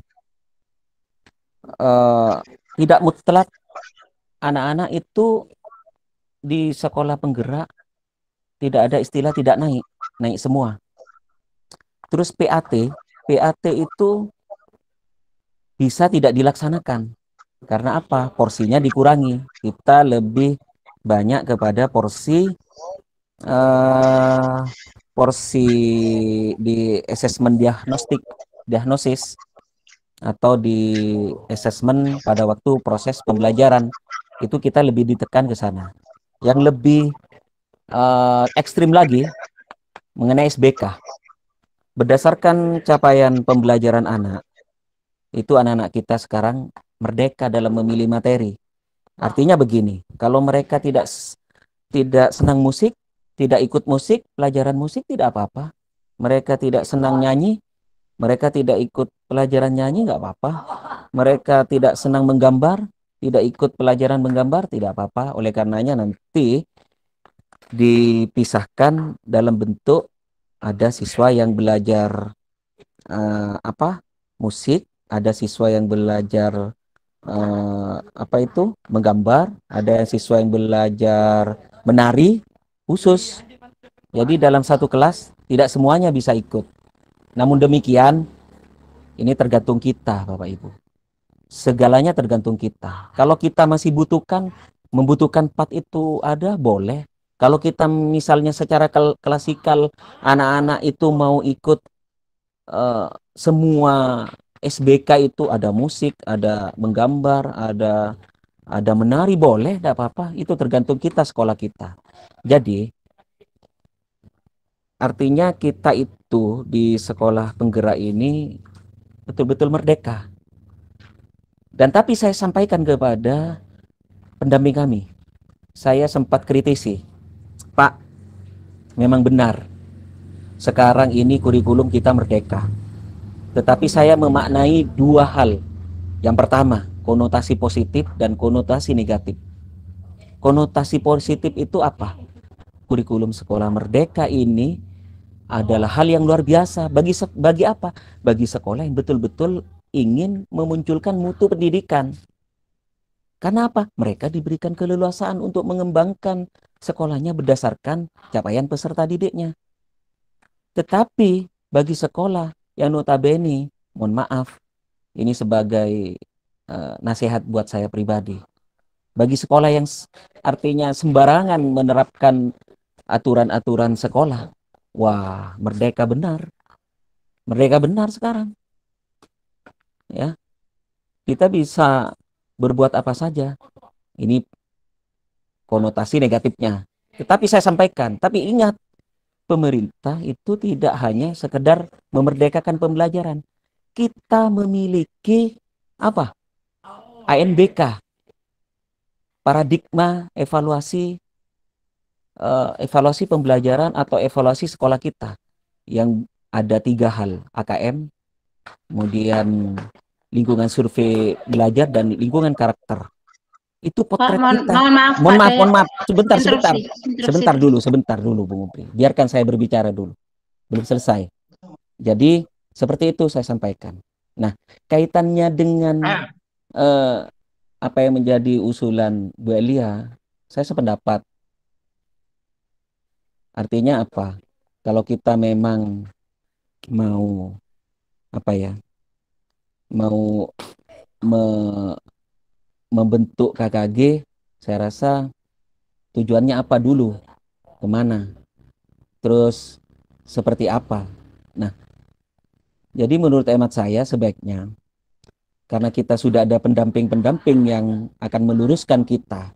tidak mutlak anak-anak itu di sekolah penggerak tidak ada istilah tidak naik semua. Terus PAT itu bisa tidak dilaksanakan. Karena apa? Porsinya dikurangi. Kita lebih banyak kepada porsi di asesmen diagnosis atau di asesmen pada waktu proses pembelajaran. Itu kita lebih ditekan ke sana. Yang lebih ekstrim lagi mengenai SBK. Berdasarkan capaian pembelajaran anak, itu anak-anak kita sekarang merdeka dalam memilih materi. Artinya begini, kalau mereka tidak senang musik, tidak ikut musik, pelajaran musik tidak apa-apa. Mereka tidak senang nyanyi, mereka tidak ikut pelajaran nyanyi, nggak apa-apa. Mereka tidak senang menggambar, tidak ikut pelajaran menggambar, tidak apa-apa. Oleh karenanya nanti dipisahkan dalam bentuk ada siswa yang belajar musik, ada siswa yang belajar menggambar, ada siswa yang belajar menari khusus. Jadi dalam satu kelas tidak semuanya bisa ikut. Namun demikian ini tergantung kita, Bapak Ibu. Segalanya tergantung kita. Kalau kita masih membutuhkan part itu ada, boleh. Kalau kita misalnya secara klasikal anak-anak itu mau ikut semua SBK itu ada musik, ada menggambar, ada menari, boleh, tidak apa-apa. Itu tergantung kita, sekolah kita. Jadi artinya kita itu di sekolah penggerak ini betul-betul merdeka. Dan tapi saya sampaikan kepada pendamping kami, saya sempat kritisi, Pak, memang benar, sekarang ini kurikulum kita merdeka. Tetapi saya memaknai dua hal. Yang pertama, konotasi positif dan konotasi negatif. Konotasi positif itu apa? Kurikulum sekolah merdeka ini adalah hal yang luar biasa. Bagi apa? Bagi sekolah yang betul-betul ingin memunculkan mutu pendidikan. Karena apa? Mereka diberikan keleluasaan untuk mengembangkan sekolahnya berdasarkan capaian peserta didiknya. Tetapi bagi sekolah yang notabene, mohon maaf, ini sebagai nasihat buat saya pribadi. Bagi sekolah yang artinya sembarangan menerapkan aturan-aturan sekolah, wah, merdeka benar sekarang. Ya, kita bisa berbuat apa saja. Ini konotasi negatifnya. Tetapi saya sampaikan, tapi ingat, pemerintah itu tidak hanya sekedar memerdekakan pembelajaran. Kita memiliki apa? ANBK, paradigma evaluasi pembelajaran atau evaluasi sekolah kita, yang ada 3 hal, AKM, kemudian lingkungan survei belajar, dan lingkungan karakter. Itu potret kita. Mohon maaf. Sebentar dulu, Bung Upri. Biarkan saya berbicara dulu. Belum selesai. Jadi seperti itu saya sampaikan. Nah, kaitannya dengan apa yang menjadi usulan Bu Elia, saya sependapat. Artinya apa? Kalau kita memang mau apa ya? Mau me- membentuk KKG, saya rasa tujuannya apa dulu? Kemana? Terus seperti apa? Nah, jadi menurut hemat saya sebaiknya karena kita sudah ada pendamping-pendamping yang akan meluruskan kita,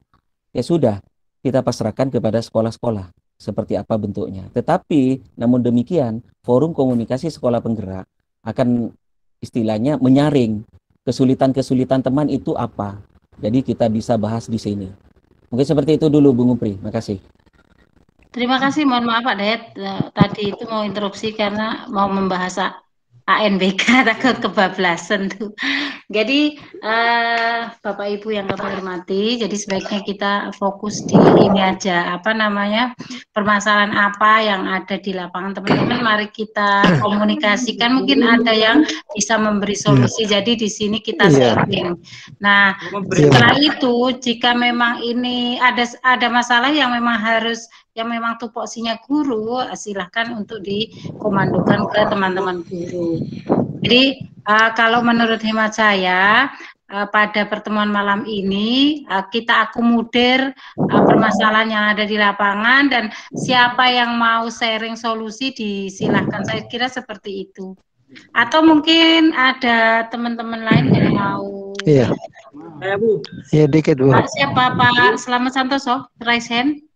ya sudah, kita pasrahkan kepada sekolah-sekolah seperti apa bentuknya. Tetapi namun demikian, forum komunikasi sekolah penggerak akan istilahnya menyaring kesulitan-kesulitan teman itu apa. Jadi kita bisa bahas di sini. Mungkin seperti itu dulu Bung Upri. Makasih. Terima kasih, mohon maaf Pak Dayat, tadi itu mau interupsi karena mau membahas ANBK, takut kebablasan tuh. Jadi Bapak Ibu yang kami hormati, jadi sebaiknya kita fokus di ini aja, apa namanya, permasalahan apa yang ada di lapangan teman-teman. Mari kita komunikasikan, mungkin ada yang bisa memberi solusi. Jadi di sini kita sharing. Nah, setelah itu jika memang ini ada masalah yang memang harus yang memang tupoksinya guru, silahkan untuk dikomandokan ke teman-teman guru. Jadi kalau menurut hemat saya pada pertemuan malam ini kita akomodir permasalahan yang ada di lapangan dan siapa yang mau sharing solusi disilahkan. Saya kira seperti itu. Atau mungkin ada teman-teman lain yang mau. Iya. Iya dikit Bu. Pak, siapa Pak Slamet Santoso? Raise hand.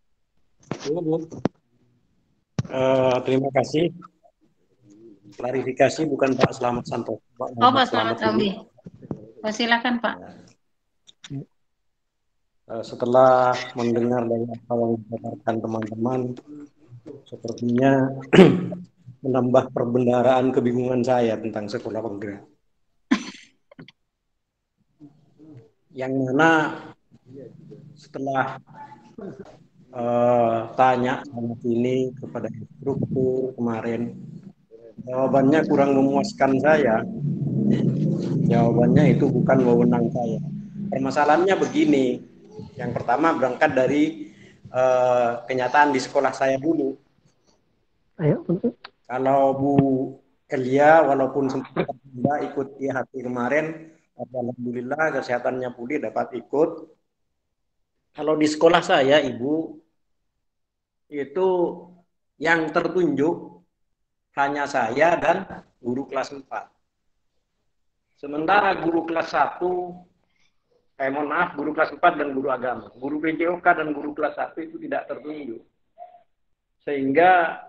Terima kasih. Klarifikasi bukan Pak Slamet Santoso. Pak Slamet Ramli. Silakan Pak. Setelah mendengar dari apa yang dikatakan teman-teman, sepertinya menambah perbendaharaan kebingungan saya tentang sekolah penggerak. Yang mana setelah tanya sana sini kepada instruktur kemarin, jawabannya kurang memuaskan saya. Jawabannya itu bukan wewenang saya. Permasalahannya begini. Yang pertama berangkat dari kenyataan di sekolah saya dulu. Ayo. Kalau Bu Elia walaupun sempat tertunda ikut IHT kemarin, alhamdulillah kesehatannya pulih dapat ikut. Kalau di sekolah saya Ibu itu yang tertunjuk hanya saya dan guru kelas 4. Sementara guru kelas 1 mohon maaf, guru kelas 4 dan guru agama. Guru PJOK dan guru kelas 1 itu tidak tertunjuk. Sehingga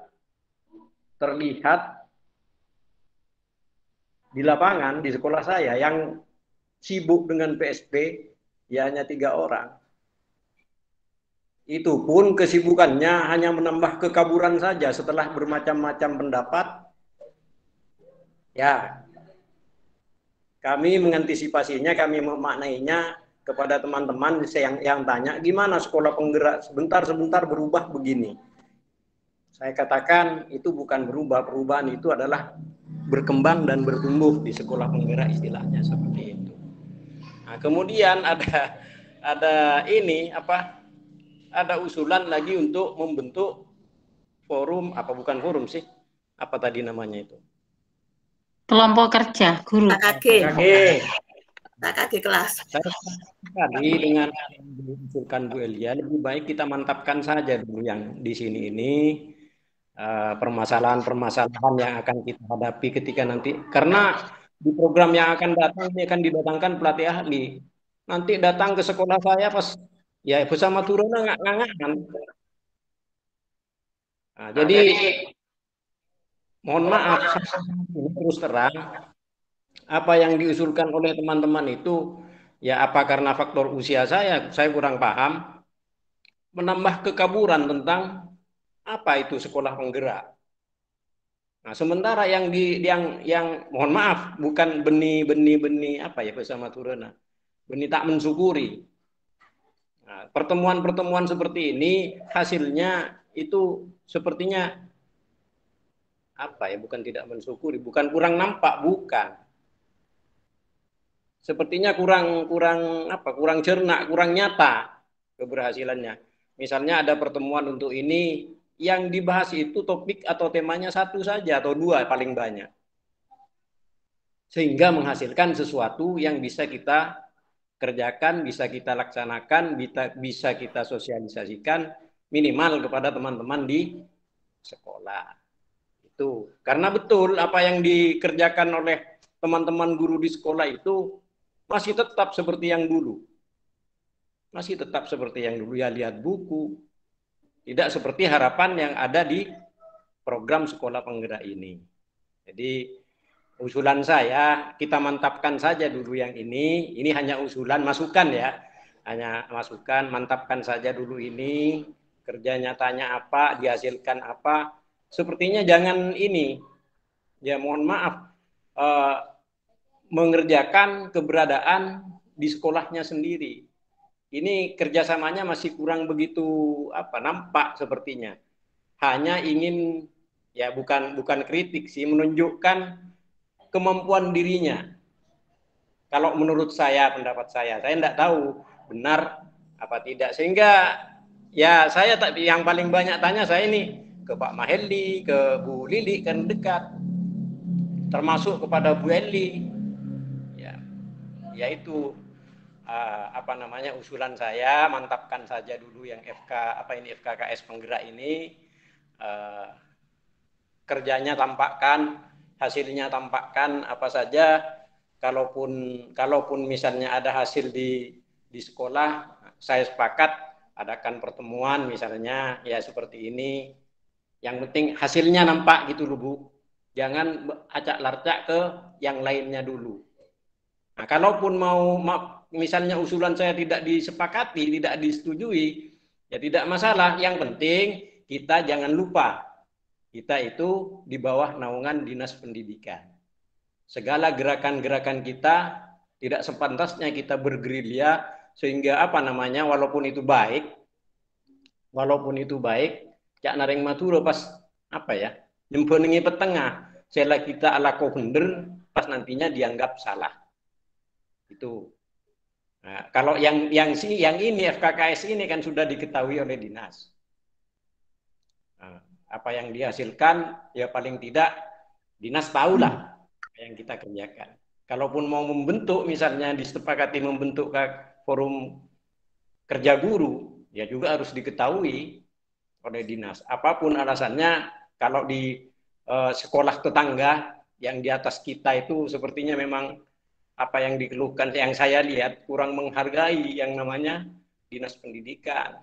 terlihat di lapangan, di sekolah saya, yang sibuk dengan PSP, ya hanya 3 orang. Itu pun kesibukannya hanya menambah kekaburan saja setelah bermacam-macam pendapat. Ya, kami mengantisipasinya, kami memaknainya kepada teman-teman yang tanya, gimana sekolah penggerak sebentar-sebentar berubah begini. Saya katakan itu bukan berubah, perubahan itu adalah berkembang dan bertumbuh di sekolah penggerak, istilahnya seperti itu. Nah, kemudian ada usulan lagi untuk membentuk forum, bukan forum sih, apa tadi namanya itu? Kelompok kerja guru. KKG kelas. Saya tadi dengan diusulkan Bu Elia, lebih baik kita mantapkan saja dulu yang di sini ini permasalahan-permasalahan yang akan kita hadapi ketika nanti, karena di program yang akan datang ini akan didatangkan pelatih ahli. Nanti datang ke sekolah saya pas ya bersama turunnya ngangan. Nah, jadi mohon maaf, terus terang apa yang diusulkan oleh teman-teman itu ya apa karena faktor usia saya kurang paham, menambah kekaburan tentang apa itu sekolah penggerak. Nah, sementara yang mohon maaf bukan benih apa ya bersama turuna, benih tak mensyukuri. Nah, pertemuan-pertemuan seperti ini hasilnya itu sepertinya apa ya, bukan tidak mensyukuri, bukan kurang nampak, bukan. Sepertinya kurang cernak, kurang nyata keberhasilannya. Misalnya ada pertemuan untuk ini, yang dibahas itu topik atau temanya satu saja atau dua paling banyak. Sehingga menghasilkan sesuatu yang bisa kita kerjakan, bisa kita laksanakan, bisa kita sosialisasikan minimal kepada teman-teman di sekolah. Itu karena betul apa yang dikerjakan oleh teman-teman guru di sekolah itu masih tetap seperti yang dulu. Masih tetap seperti yang dulu, ya lihat buku. Tidak seperti harapan yang ada di program sekolah penggerak ini. Jadi usulan saya, kita mantapkan saja dulu yang ini hanya usulan, masukan ya. Hanya masukan, mantapkan saja dulu ini, kerja nyatanya apa, dihasilkan apa. Sepertinya jangan ini, ya mohon maaf, mengerjakan keberadaan di sekolahnya sendiri. Ini kerjasamanya masih kurang begitu nampak sepertinya. Hanya ingin, ya bukan kritik sih, menunjukkan kemampuan dirinya. Kalau menurut saya, pendapat saya tidak tahu benar apa tidak. Sehingga ya saya yang paling banyak tanya saya ini ke Pak Maheldi, ke Bu Lili kan dekat, termasuk kepada Bu Eli. Ya itu usulan saya, mantapkan saja dulu yang FKKS penggerak ini, kerjanya tampakkan, hasilnya tampakkan apa saja. Kalaupun misalnya ada hasil di sekolah, saya sepakat adakan pertemuan misalnya ya seperti ini. Yang penting hasilnya nampak gitu loh Bu. Jangan acak-larcak ke yang lainnya dulu. Nah, kalaupun mau misalnya usulan saya tidak disepakati, tidak disetujui, ya tidak masalah. Yang penting kita jangan lupa, kita itu di bawah naungan Dinas Pendidikan. Segala gerakan-gerakan kita tidak sepantasnya kita bergerilya, sehingga walaupun itu baik, cak naring maturo pas nyempenengi petengah, sela kita ala kau bener, pas nantinya dianggap salah. Itu. Nah, kalau yang ini FKKS ini kan sudah diketahui oleh dinas. Nah, apa yang dihasilkan ya paling tidak dinas tahulah apa yang kita kerjakan. Kalaupun mau membentuk, misalnya disepakati membentuk forum kerja guru, ya juga harus diketahui oleh dinas. Apapun alasannya, kalau di sekolah tetangga yang di atas kita itu sepertinya memang apa yang dikeluhkan, yang saya lihat kurang menghargai yang namanya Dinas Pendidikan,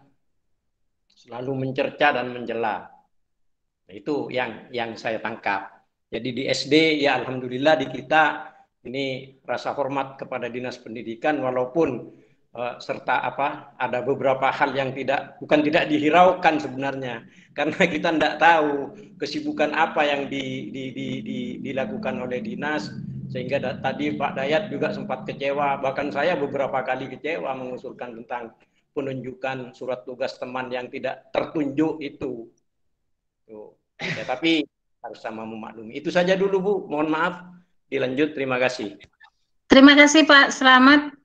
selalu mencerca dan mencela. Nah, itu yang saya tangkap. Jadi di SD ya alhamdulillah di kita ini rasa hormat kepada Dinas Pendidikan, walaupun serta ada beberapa hal yang bukan tidak dihiraukan sebenarnya, karena kita tidak tahu kesibukan apa yang dilakukan oleh dinas. Sehingga tadi Pak Dayat juga sempat kecewa, bahkan saya beberapa kali kecewa mengusulkan tentang penunjukan surat tugas teman yang tidak tertunjuk itu. Ya, tapi harus sama memaklumi. Itu saja dulu Bu, mohon maaf. Dilanjut, terima kasih. Terima kasih Pak Slamet.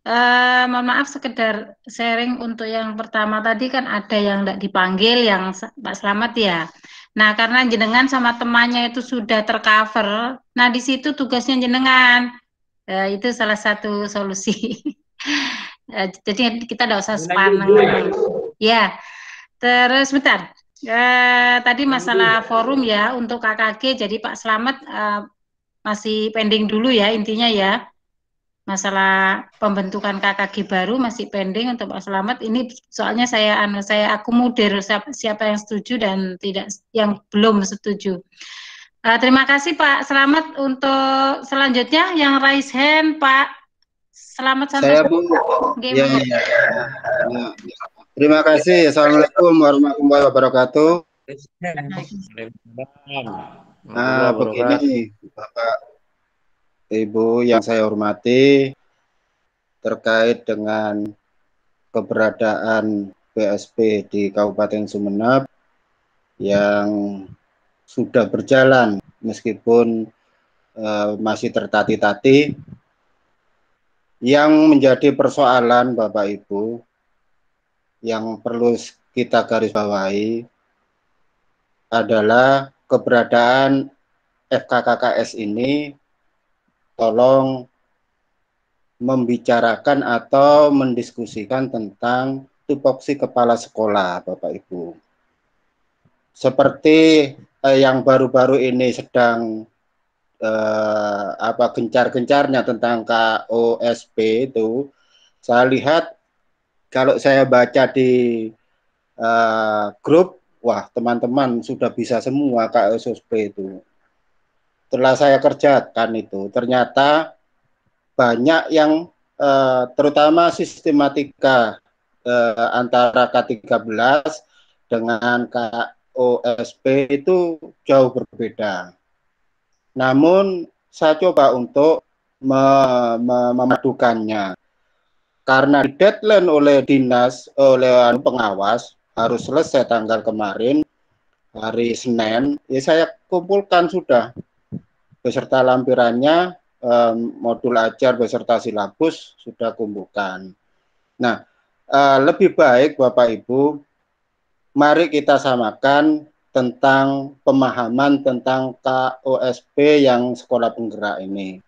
Mohon maaf sekedar sharing untuk yang pertama tadi kan ada yang tidak dipanggil, yang Pak Slamet ya. Nah, karena jenengan sama temannya itu sudah tercover, nah di situ tugasnya jenengan. Itu salah satu solusi. Jadi kita tidak usah sepaneng. Ya, terus bentar. Tadi masalah forum ya untuk KKG, jadi Pak Slamet masih pending dulu ya intinya ya. Masalah pembentukan KKG baru masih pending untuk Pak Slamet. Ini soalnya saya akomodir siapa yang setuju dan tidak yang belum setuju. Terima kasih Pak Slamet. Untuk selanjutnya yang raise hand Pak Slamet Santoso. Saya Bu. Ya. Terima kasih. Assalamualaikum warahmatullahi wabarakatuh. Nah, begini Bapak Ibu yang saya hormati, terkait dengan keberadaan BSP di Kabupaten Sumeneb yang sudah berjalan meskipun masih tertati-tati, yang menjadi persoalan Bapak Ibu yang perlu kita garis bawahi, adalah keberadaan FKKKS ini tolong membicarakan atau mendiskusikan tentang tupoksi kepala sekolah, Bapak Ibu. Seperti yang baru-baru ini sedang gencar-gencarnya tentang KOSP itu, saya lihat kalau saya baca di grup, wah teman-teman sudah bisa semua KOSP itu. Setelah saya kerjakan itu, ternyata banyak yang terutama sistematika antara K13 dengan KOSP itu jauh berbeda. Namun saya coba untuk memadukannya. Karena di deadline oleh dinas, oleh pengawas, harus selesai tanggal kemarin, hari Senin, ya saya kumpulkan sudah beserta lampirannya, modul ajar beserta silabus sudah kumpulkan. Nah, lebih baik Bapak Ibu, mari kita samakan tentang pemahaman tentang KOSP yang sekolah penggerak ini.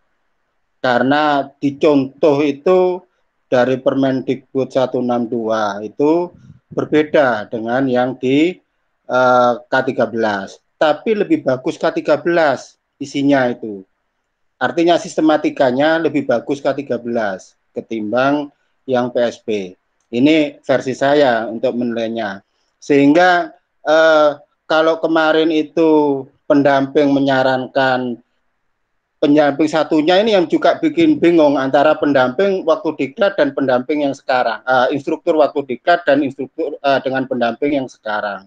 Karena dicontoh itu dari Permendikbud 162 itu berbeda dengan yang di K13. Tapi lebih bagus K13 isinya itu. Artinya sistematikanya lebih bagus K13 ketimbang yang PSP. Ini versi saya untuk menilainya. Sehingga kalau kemarin itu pendamping menyarankan pendamping satunya ini yang juga bikin bingung antara pendamping waktu diklat dan pendamping yang sekarang. Instruktur waktu diklat dan instruktur dengan pendamping yang sekarang.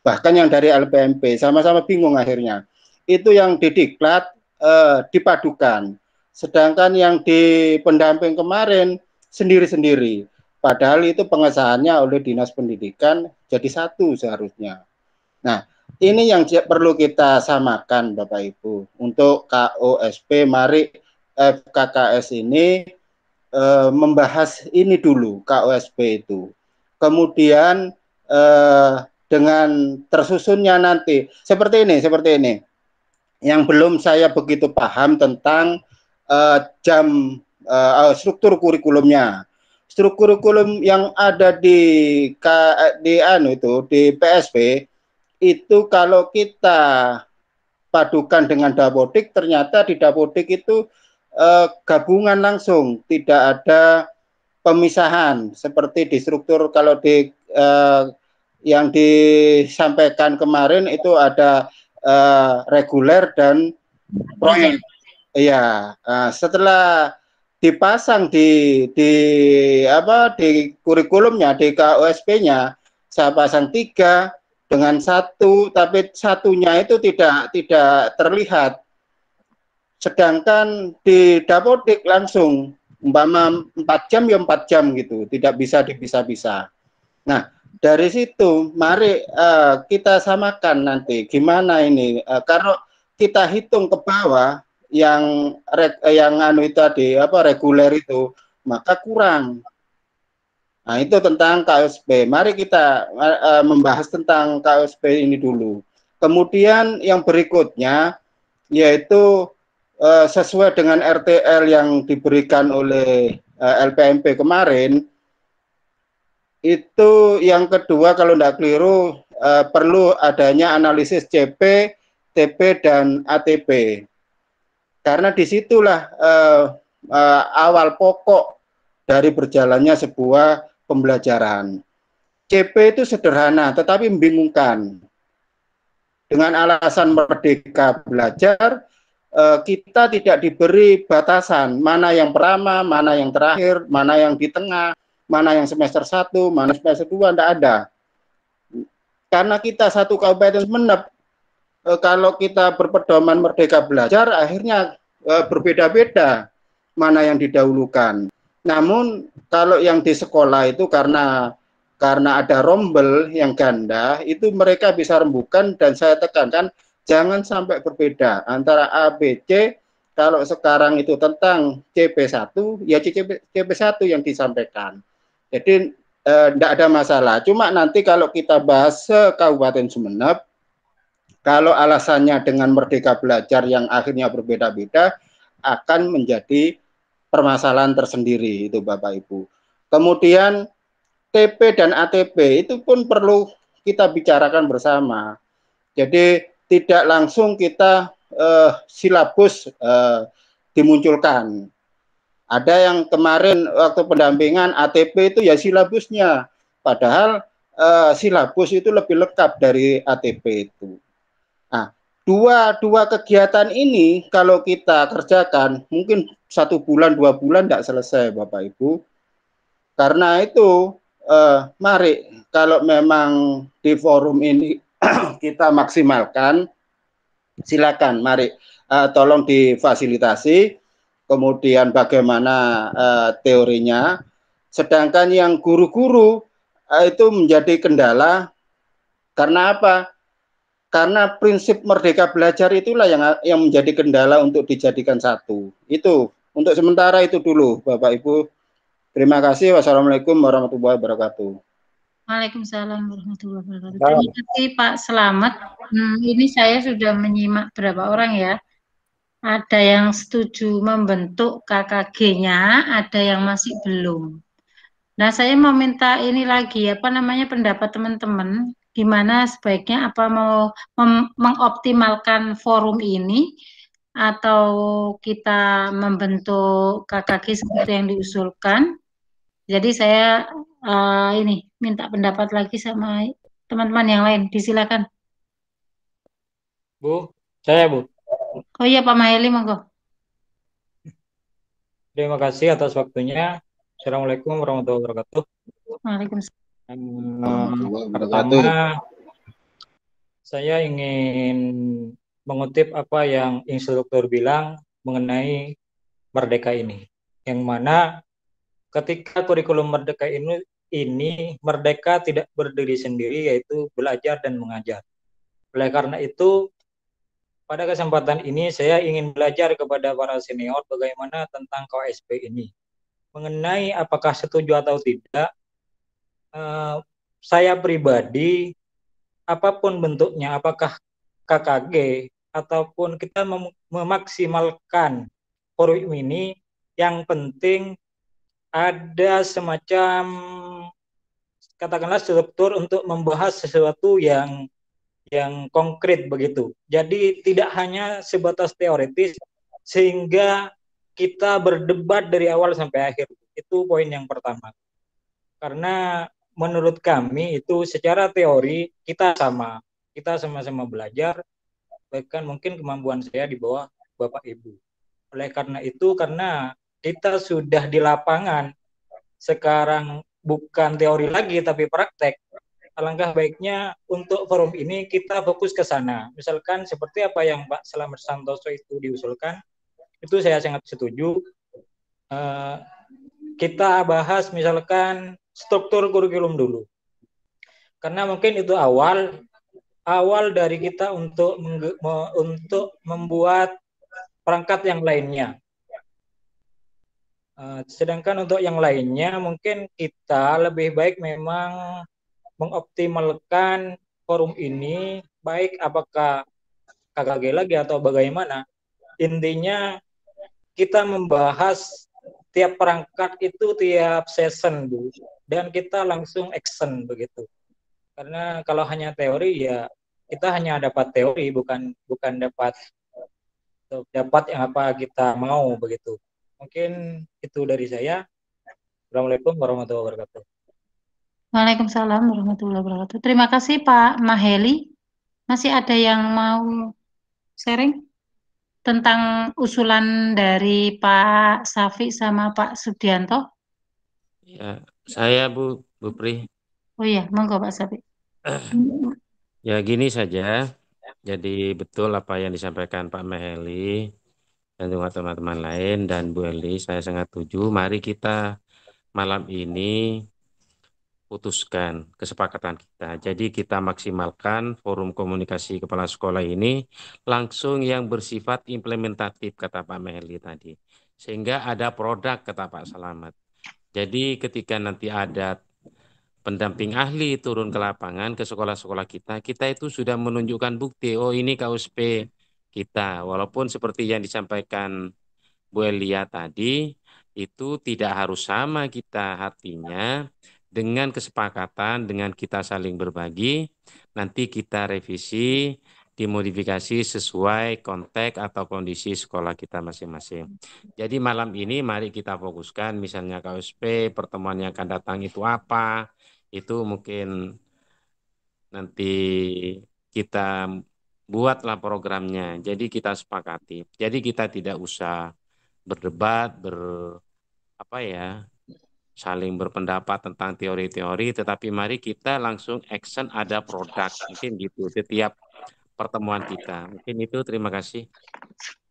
Bahkan yang dari LPMP sama-sama bingung akhirnya. Itu yang didiklat dipadukan. Sedangkan yang di pendamping kemarin sendiri-sendiri. Padahal itu pengesahannya oleh Dinas Pendidikan jadi satu seharusnya. Nah, ini yang perlu kita samakan Bapak Ibu. Untuk KOSP, mari FKKS ini membahas ini dulu, KOSP itu. Kemudian dengan tersusunnya nanti, seperti ini. Yang belum saya begitu paham tentang struktur kurikulumnya. Struktur kurikulum yang ada di PSP itu kalau kita padukan dengan Dapodik, ternyata di Dapodik itu gabungan langsung, tidak ada pemisahan seperti di struktur kalau di yang disampaikan kemarin itu ada reguler dan proyek. Iya, setelah dipasang di kurikulumnya, di KOSP-nya, saya pasang 3 dengan 1, tapi satunya itu tidak terlihat. Sedangkan di Dapodik langsung umpama 4 jam ya 4 jam gitu, tidak bisa dipisah-pisah. Nah, dari situ mari kita samakan nanti gimana ini kalau kita hitung ke bawah yang reguler itu maka kurang. Nah, itu tentang KOSP. Mari kita membahas tentang KOSP ini dulu. Kemudian yang berikutnya yaitu sesuai dengan RTL yang diberikan oleh LPMP kemarin. Itu yang kedua kalau tidak keliru perlu adanya analisis CP, TP, dan ATP. Karena disitulah awal pokok dari berjalannya sebuah pembelajaran. CP itu sederhana tetapi membingungkan. Dengan alasan merdeka belajar, kita tidak diberi batasan mana yang pertama, mana yang terakhir, mana yang di tengah, mana yang semester 1, mana semester 2, tidak ada. Karena kita satu Kabupaten Sumeneb, kalau kita berpedoman merdeka belajar, akhirnya berbeda-beda mana yang didahulukan. Namun kalau yang di sekolah itu karena ada rombel yang ganda, itu mereka bisa rembukan dan saya tekankan jangan sampai berbeda antara A, B, C. Kalau sekarang itu tentang CP1, ya CP1 yang disampaikan. Jadi tidak ada masalah. Cuma nanti kalau kita bahas Kabupaten Sumeneb, Kalau alasannya dengan Merdeka Belajar yang akhirnya berbeda-beda, akan menjadi permasalahan tersendiri itu Bapak Ibu. Kemudian TP dan ATP itu pun perlu kita bicarakan bersama. Jadi tidak langsung kita silabus dimunculkan. Ada yang kemarin waktu pendampingan ATP itu ya silabusnya, padahal silabus itu lebih lengkap dari ATP itu. Nah, dua kegiatan ini kalau kita kerjakan mungkin 1 bulan 2 bulan tidak selesai Bapak Ibu. Karena itu mari kalau memang di forum ini kita maksimalkan, silakan mari tolong difasilitasi, kemudian bagaimana teorinya, sedangkan yang guru-guru itu menjadi kendala. Karena apa? Karena prinsip Merdeka Belajar itulah yang menjadi kendala untuk dijadikan satu. Itu untuk sementara itu dulu Bapak Ibu. Terima kasih. Wassalamualaikum warahmatullahi wabarakatuh. Waalaikumsalam warahmatullahi wabarakatuh. Terima kasih Pak Selamat. Ini saya sudah menyimak berapa orang ya. Ada yang setuju membentuk KKG-nya, ada yang masih belum. Nah, saya mau minta ini lagi, apa namanya, pendapat teman-teman, gimana sebaiknya apa mau mengoptimalkan forum ini, atau kita membentuk KKG seperti yang diusulkan. Jadi saya ini minta pendapat lagi sama teman-teman yang lain. Disilakan. Bu, saya Bu. Oh iya Pak Maheli, monggo. Terima kasih atas waktunya. Assalamualaikum warahmatullahi wabarakatuh. Waalaikumsalam. Pertama, saya ingin mengutip apa yang instruktur bilang mengenai Merdeka ini. Yang mana ketika kurikulum Merdeka ini Merdeka tidak berdiri sendiri, yaitu belajar dan mengajar. Oleh karena itu, pada kesempatan ini saya ingin belajar kepada para senior bagaimana tentang KOSP ini. Mengenai apakah setuju atau tidak, saya pribadi, apapun bentuknya, apakah KKG ataupun kita memaksimalkan forum ini, yang penting ada semacam, katakanlah, struktur untuk membahas sesuatu yang konkret begitu. Jadi tidak hanya sebatas teoritis sehingga kita berdebat dari awal sampai akhir. Itu poin yang pertama. Karena menurut kami itu secara teori kita sama-sama belajar, bahkan mungkin kemampuan saya di bawah Bapak Ibu. Oleh karena itu, karena kita sudah di lapangan, sekarang bukan teori lagi tapi praktek, alangkah baiknya untuk forum ini kita fokus ke sana. Misalkan seperti apa yang Pak Selamat Santoso itu diusulkan, itu saya sangat setuju. Kita bahas misalkan struktur kurikulum dulu. Karena mungkin itu awal dari kita untuk membuat perangkat yang lainnya. Sedangkan untuk yang lainnya mungkin kita lebih baik memang mengoptimalkan forum ini, baik apakah KKG lagi atau bagaimana. Intinya kita membahas tiap perangkat itu tiap season Bu, dan kita langsung action begitu. Karena kalau hanya teori ya kita hanya dapat teori, bukan dapat yang apa kita mau begitu. Mungkin itu dari saya. Assalamualaikum warahmatullahi wabarakatuh. Waalaikumsalam warahmatullahi wabarakatuh. Terima kasih Pak Maheli. Masih ada yang mau sharing tentang usulan dari Pak Safi sama Pak Sudianto? Ya, saya Bu Pri. Oh iya, monggo Pak Safi. Ya gini saja. Jadi betul apa yang disampaikan Pak Maheli dan juga teman-teman lain dan Bu Eli, saya sangat setuju. Mari kita malam ini putuskan kesepakatan kita. Jadi kita maksimalkan forum komunikasi kepala sekolah ini langsung yang bersifat implementatif, kata Pak Maheli tadi. Sehingga ada produk, kata Pak Selamat. Jadi ketika nanti ada pendamping ahli turun ke lapangan ke sekolah-sekolah kita itu sudah menunjukkan bukti, oh ini KUSP kita. Walaupun seperti yang disampaikan Bu Elia tadi, itu tidak harus sama kita artinya dengan kesepakatan, dengan kita saling berbagi, nanti kita revisi, dimodifikasi sesuai konteks atau kondisi sekolah kita masing-masing. Jadi malam ini mari kita fokuskan misalnya KUSP, pertemuan yang akan datang itu apa, itu mungkin nanti kita buatlah programnya. Jadi kita sepakati. Jadi kita tidak usah berdebat, apa ya, saling berpendapat tentang teori-teori, tetapi mari kita langsung action ada produk. Mungkin gitu setiap pertemuan kita. Mungkin itu, terima kasih.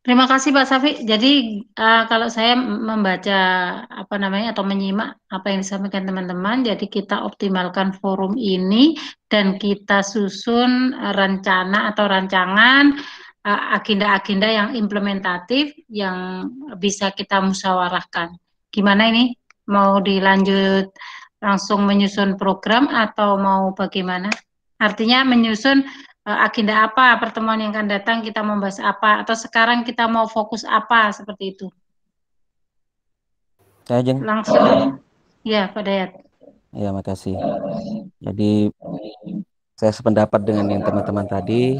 Terima kasih Pak Safi. Jadi kalau saya membaca apa namanya atau menyimak apa yang disampaikan teman-teman, jadi kita optimalkan forum ini dan kita susun rencana atau rancangan agenda-agenda yang implementatif yang bisa kita musyawarahkan. Gimana ini? Mau dilanjut langsung menyusun program atau mau bagaimana? Artinya menyusun agenda apa pertemuan yang akan datang, kita membahas apa, atau sekarang kita mau fokus apa, seperti itu. Saya Jeng. Langsung, ya Pak Dayat. Ya, makasih. Jadi saya sependapat dengan yang teman-teman tadi.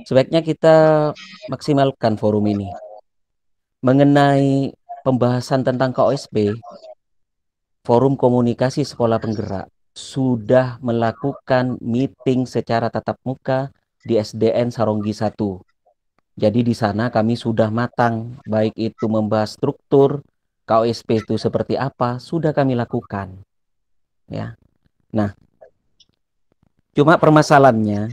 Sebaiknya kita maksimalkan forum ini. Mengenai pembahasan tentang KOSP, Forum Komunikasi Sekolah Penggerak sudah melakukan meeting secara tatap muka di SDN Saronggi 1. Jadi di sana kami sudah matang, baik itu membahas struktur, KOSP itu seperti apa, sudah kami lakukan. Ya. Nah, cuma permasalahan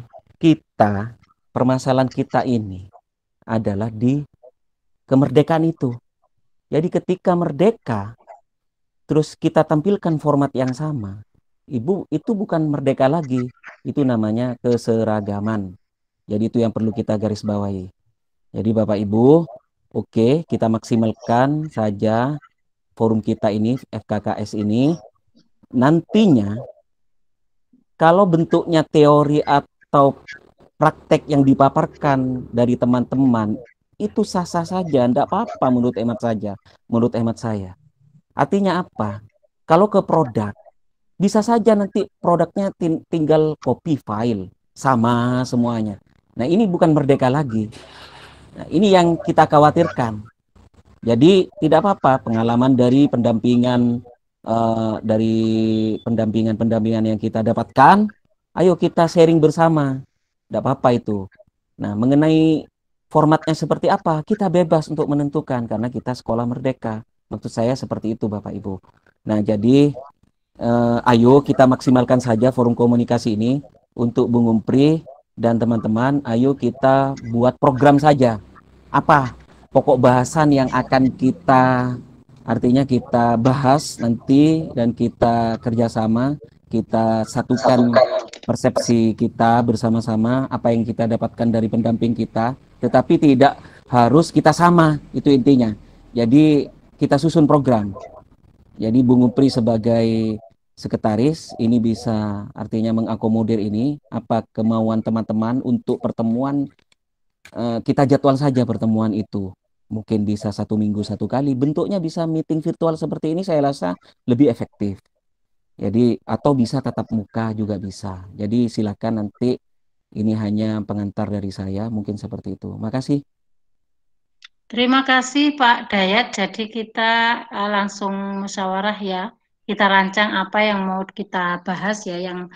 kita ini adalah di kemerdekaan itu. Jadi ketika merdeka, terus kita tampilkan format yang sama, Ibu, itu bukan merdeka lagi, itu namanya keseragaman. Jadi itu yang perlu kita garis bawahi. Jadi Bapak Ibu, oke, kita maksimalkan saja forum kita ini, FKKS ini. Nantinya, kalau bentuknya teori atau praktek yang dipaparkan dari teman-teman, itu sah-sah saja, tidak apa-apa menurut hemat saya. Artinya apa? Kalau ke produk, bisa saja nanti produknya tinggal copy file, sama semuanya. Nah ini bukan merdeka lagi. Nah, ini yang kita khawatirkan. Jadi tidak apa-apa pengalaman dari pendampingan yang kita dapatkan, ayo kita sharing bersama. Tidak apa-apa itu. Nah, mengenai formatnya seperti apa, kita bebas untuk menentukan karena kita sekolah merdeka. Maksud saya seperti itu Bapak Ibu. Nah, jadi ayo kita maksimalkan saja forum komunikasi ini untuk Bung Umpri dan teman-teman, ayo kita buat program saja. Apa pokok bahasan yang akan artinya kita bahas nanti dan kita kerjasama, kita satukan persepsi kita bersama-sama apa yang kita dapatkan dari pendamping kita, tetapi tidak harus kita sama, itu intinya. Jadi kita susun program. Jadi Bung Upri sebagai sekretaris ini bisa artinya mengakomodir ini apa kemauan teman-teman untuk pertemuan, kita jadwal saja pertemuan itu. Mungkin bisa 1 minggu 1 kali, bentuknya bisa meeting virtual seperti ini saya rasa lebih efektif. Jadi atau bisa tatap muka juga bisa. Jadi silakan nanti, ini hanya pengantar dari saya, mungkin seperti itu. Makasih. Terima kasih Pak Dayat. Jadi kita langsung musyawarah ya. Kita rancang apa yang mau kita bahas ya, yang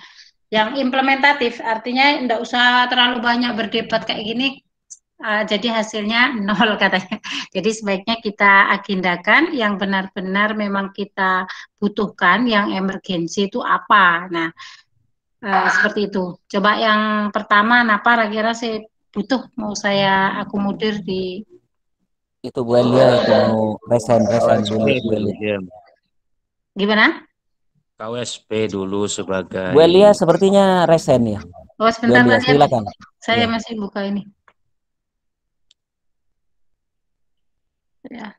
implementatif. Artinya tidak usah terlalu banyak berdebat kayak gini. Jadi hasilnya nol katanya. Jadi sebaiknya kita agendakan yang benar-benar memang kita butuhkan, yang emergensi itu apa. Nah, seperti itu. Coba yang pertama, apa kira-kira saya butuh mau saya akomodir di Itu Bu Elia itu mau resen KUSP Bu dulu, Elia. gimana? KUSP dulu sebagai... Bu Elia sepertinya resen ya. Oh sebentar Bu Elia, Pak, silakan. saya Ya. masih buka ini. Ya.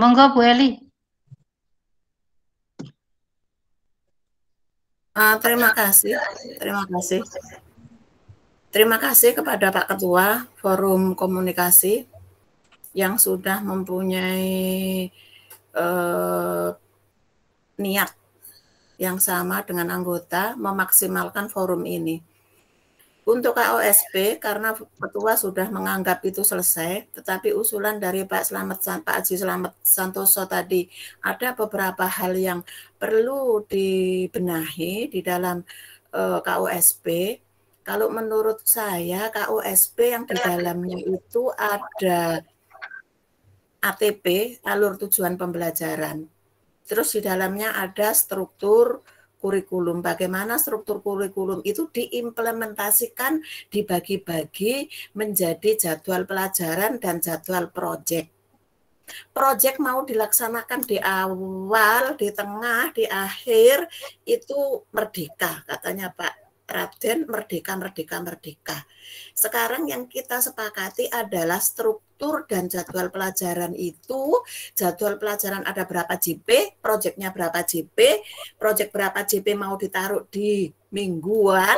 Monggo Bu Eli. Terima kasih. Terima kasih kepada Pak Ketua Forum Komunikasi yang sudah mempunyai niat yang sama dengan anggota memaksimalkan forum ini. Untuk KOSP, karena Ketua sudah menganggap itu selesai, tetapi usulan dari Pak Haji Slamet Santoso tadi, ada beberapa hal yang perlu dibenahi di dalam KOSP. Kalau menurut saya, KOSP yang di dalamnya itu ada ATP, alur tujuan pembelajaran. Terus di dalamnya ada struktur kurikulum, bagaimana struktur kurikulum itu diimplementasikan, dibagi-bagi menjadi jadwal pelajaran dan jadwal proyek. Proyek mau dilaksanakan di awal, di tengah, di akhir, itu merdeka, katanya Pak Raden, merdeka. Sekarang yang kita sepakati adalah struktur dan jadwal pelajaran itu. Jadwal pelajaran ada berapa JP, proyeknya berapa JP, proyek berapa JP mau ditaruh di mingguan,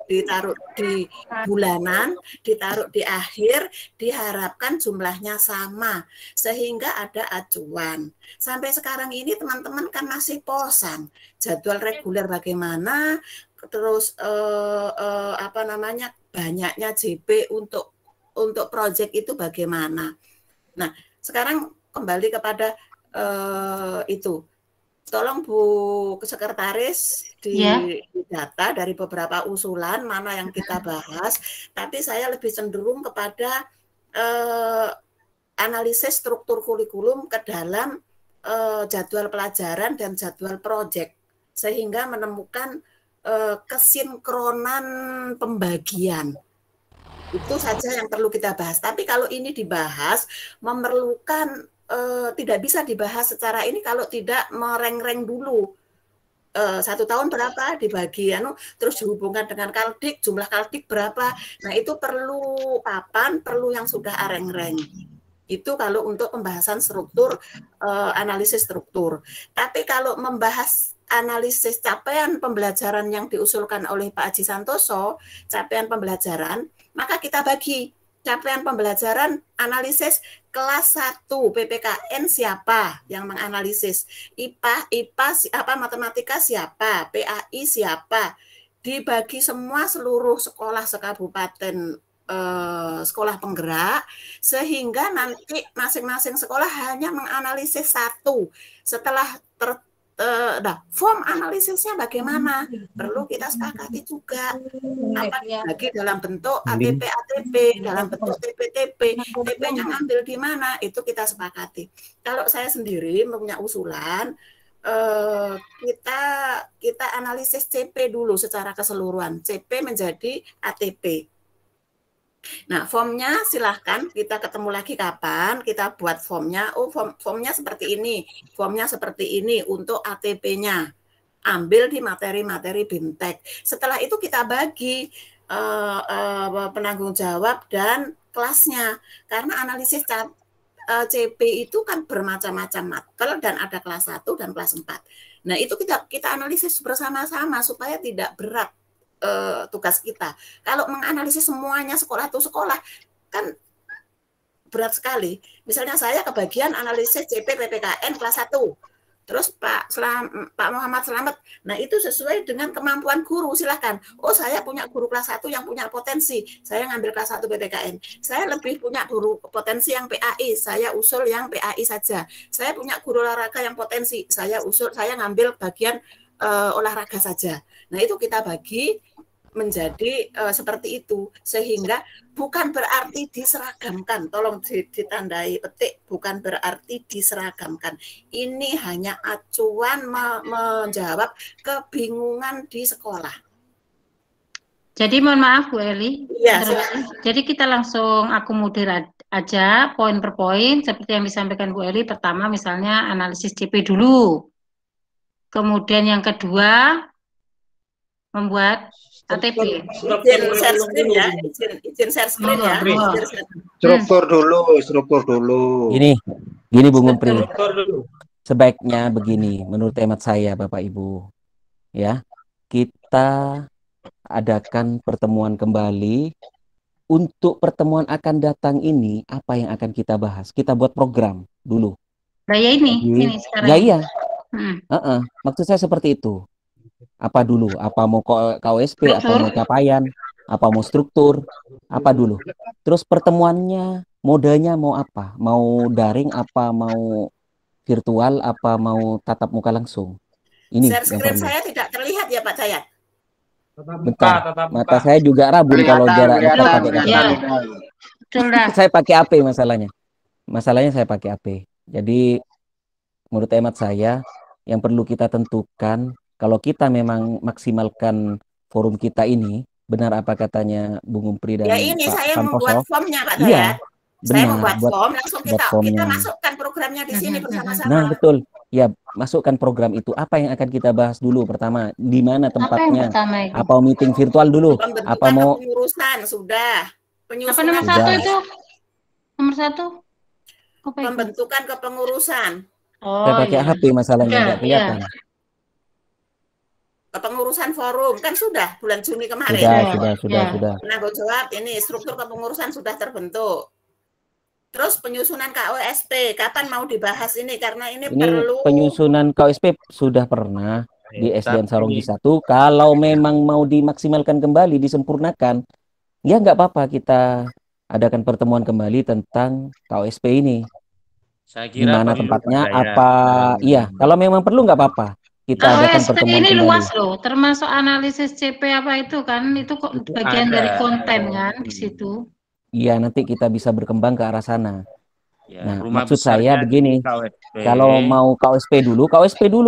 ditaruh di bulanan, ditaruh di akhir, diharapkan jumlahnya sama, sehingga ada acuan. Sampai sekarang ini teman-teman kan masih posang, jadwal reguler bagaimana, terus banyaknya JP untuk proyek itu bagaimana. Nah, sekarang kembali kepada itu. Tolong Bu Sekretaris di data dari beberapa usulan mana yang kita bahas, tapi saya lebih cenderung kepada analisis struktur kurikulum ke dalam jadwal pelajaran dan jadwal proyek, sehingga menemukan kesinkronan pembagian. Itu saja yang perlu kita bahas. Tapi kalau ini dibahas, memerlukan tidak bisa dibahas secara ini kalau tidak mereng-reng dulu. 1 tahun berapa dibagi, terus dihubungkan dengan kaldik, jumlah kaldik berapa. Nah, itu perlu papan, perlu yang sudah areng-reng. Itu kalau untuk pembahasan struktur, analisis struktur. Tapi kalau membahas analisis capaian pembelajaran yang diusulkan oleh Pak Haji Santoso, capaian pembelajaran, maka kita bagi capaian pembelajaran analisis kelas 1 PPKN siapa yang menganalisis, IPA matematika siapa, PAI siapa, dibagi semua seluruh sekolah sekabupaten sekolah penggerak, sehingga nanti masing-masing sekolah hanya menganalisis satu. Setelah form analisisnya bagaimana? Perlu kita sepakati juga. Apa dibagi dalam bentuk ATP, dalam bentuk TP, TP-nya ngambil di mana? Itu kita sepakati. Kalau saya sendiri punya usulan, kita analisis CP dulu secara keseluruhan. CP menjadi ATP. Nah, formnya silahkan kita ketemu lagi kapan, kita buat formnya. Oh, formnya seperti ini, formnya seperti ini untuk ATP-nya. Ambil di materi-materi BIMTEK. Setelah itu kita bagi penanggung jawab dan kelasnya. Karena analisis CP itu kan bermacam-macam matkul dan ada kelas 1 dan kelas 4. Nah, itu kita analisis bersama-sama supaya tidak berat tugas kita. Kalau menganalisis semuanya sekolah itu sekolah kan berat sekali. Misalnya saya kebagian analisis CP PPKN kelas 1. Terus Pak Muhammad Slamet, nah itu sesuai dengan kemampuan guru, silahkan. Oh, saya punya guru kelas 1 yang punya potensi, saya ngambil kelas 1 PPKN. Saya lebih punya guru potensi yang PAI, saya usul yang PAI saja. Saya punya guru olahraga yang potensi, saya ngambil bagian olahraga saja. Nah, itu kita bagi menjadi seperti itu, sehingga bukan berarti diseragamkan, tolong ditandai petik, bukan berarti diseragamkan. Ini hanya acuan menjawab kebingungan di sekolah. Jadi mohon maaf Bu Eli. Ya, jadi kita langsung akomodir aja poin per poin seperti yang disampaikan Bu Eli. Pertama misalnya analisis CP dulu. Kemudian yang kedua membuat ATP. Izin share screen ya, izin share screen ya. Struktur dulu. Gini Bung Umpri. Sebaiknya begini, menurut hemat saya Bapak Ibu. Ya. kita adakan pertemuan kembali. Untuk pertemuan akan datang ini, apa yang akan kita bahas? Kita buat program dulu. Nah, ya ini Jadi, sekarang ya ini. iya. Maksud saya seperti itu. Apa dulu? Apa mau KOSP, apa mau capaian, apa mau struktur, apa dulu? Terus pertemuannya, modenya mau apa? Mau daring, apa mau virtual, apa mau tatap muka langsung? Ini Share yang screen perlu. saya tidak terlihat ya Pak Dayat. Bentar, mata saya juga rabun kalau jarak dekat pakai kacamata. Saya pakai AP masalahnya. Masalahnya saya pakai AP. Jadi menurut hemat saya yang perlu kita tentukan kalau kita memang maksimalkan forum kita ini, benar apa katanya Bung Umpri dan Ya ini Pak saya Santoso? membuat formnya Pak Iya, Dayat. Saya benar. membuat form langsung kita formnya. masukkan programnya di sini bersama-sama. Nah, betul. Ya, masukkan program itu. Apa yang akan kita bahas dulu pertama? Di mana tempatnya? Apa meeting virtual dulu? Pembentukan Apa mau kepengurusan sudah. Apa nomor satu itu? Nomor satu? Pembentukan kepengurusan. Saya pakai HP masalahnya nggak kelihatan. Kepengurusan forum kan sudah bulan Juni kemarin. Sudah. Nah, gue jawab ini struktur kepengurusan sudah terbentuk. Terus penyusunan KOSP kapan mau dibahas ini karena ini perlu penyusunan KOSP sudah pernah di SDN Saronggi 1. Kalau memang mau dimaksimalkan kembali, disempurnakan, ya nggak apa-apa kita adakan pertemuan kembali tentang KOSP ini. Saya kira di mana tempatnya, apa iya, kalau memang perlu nggak apa-apa. Kita adakan pertemuan ini kembali. luas loh, termasuk analisis CP apa itu kan, itu kok bagian dari konten kan di situ. Iya, nanti kita bisa berkembang ke arah sana. Ya, nah, maksud saya begini, kalau mau KOSP dulu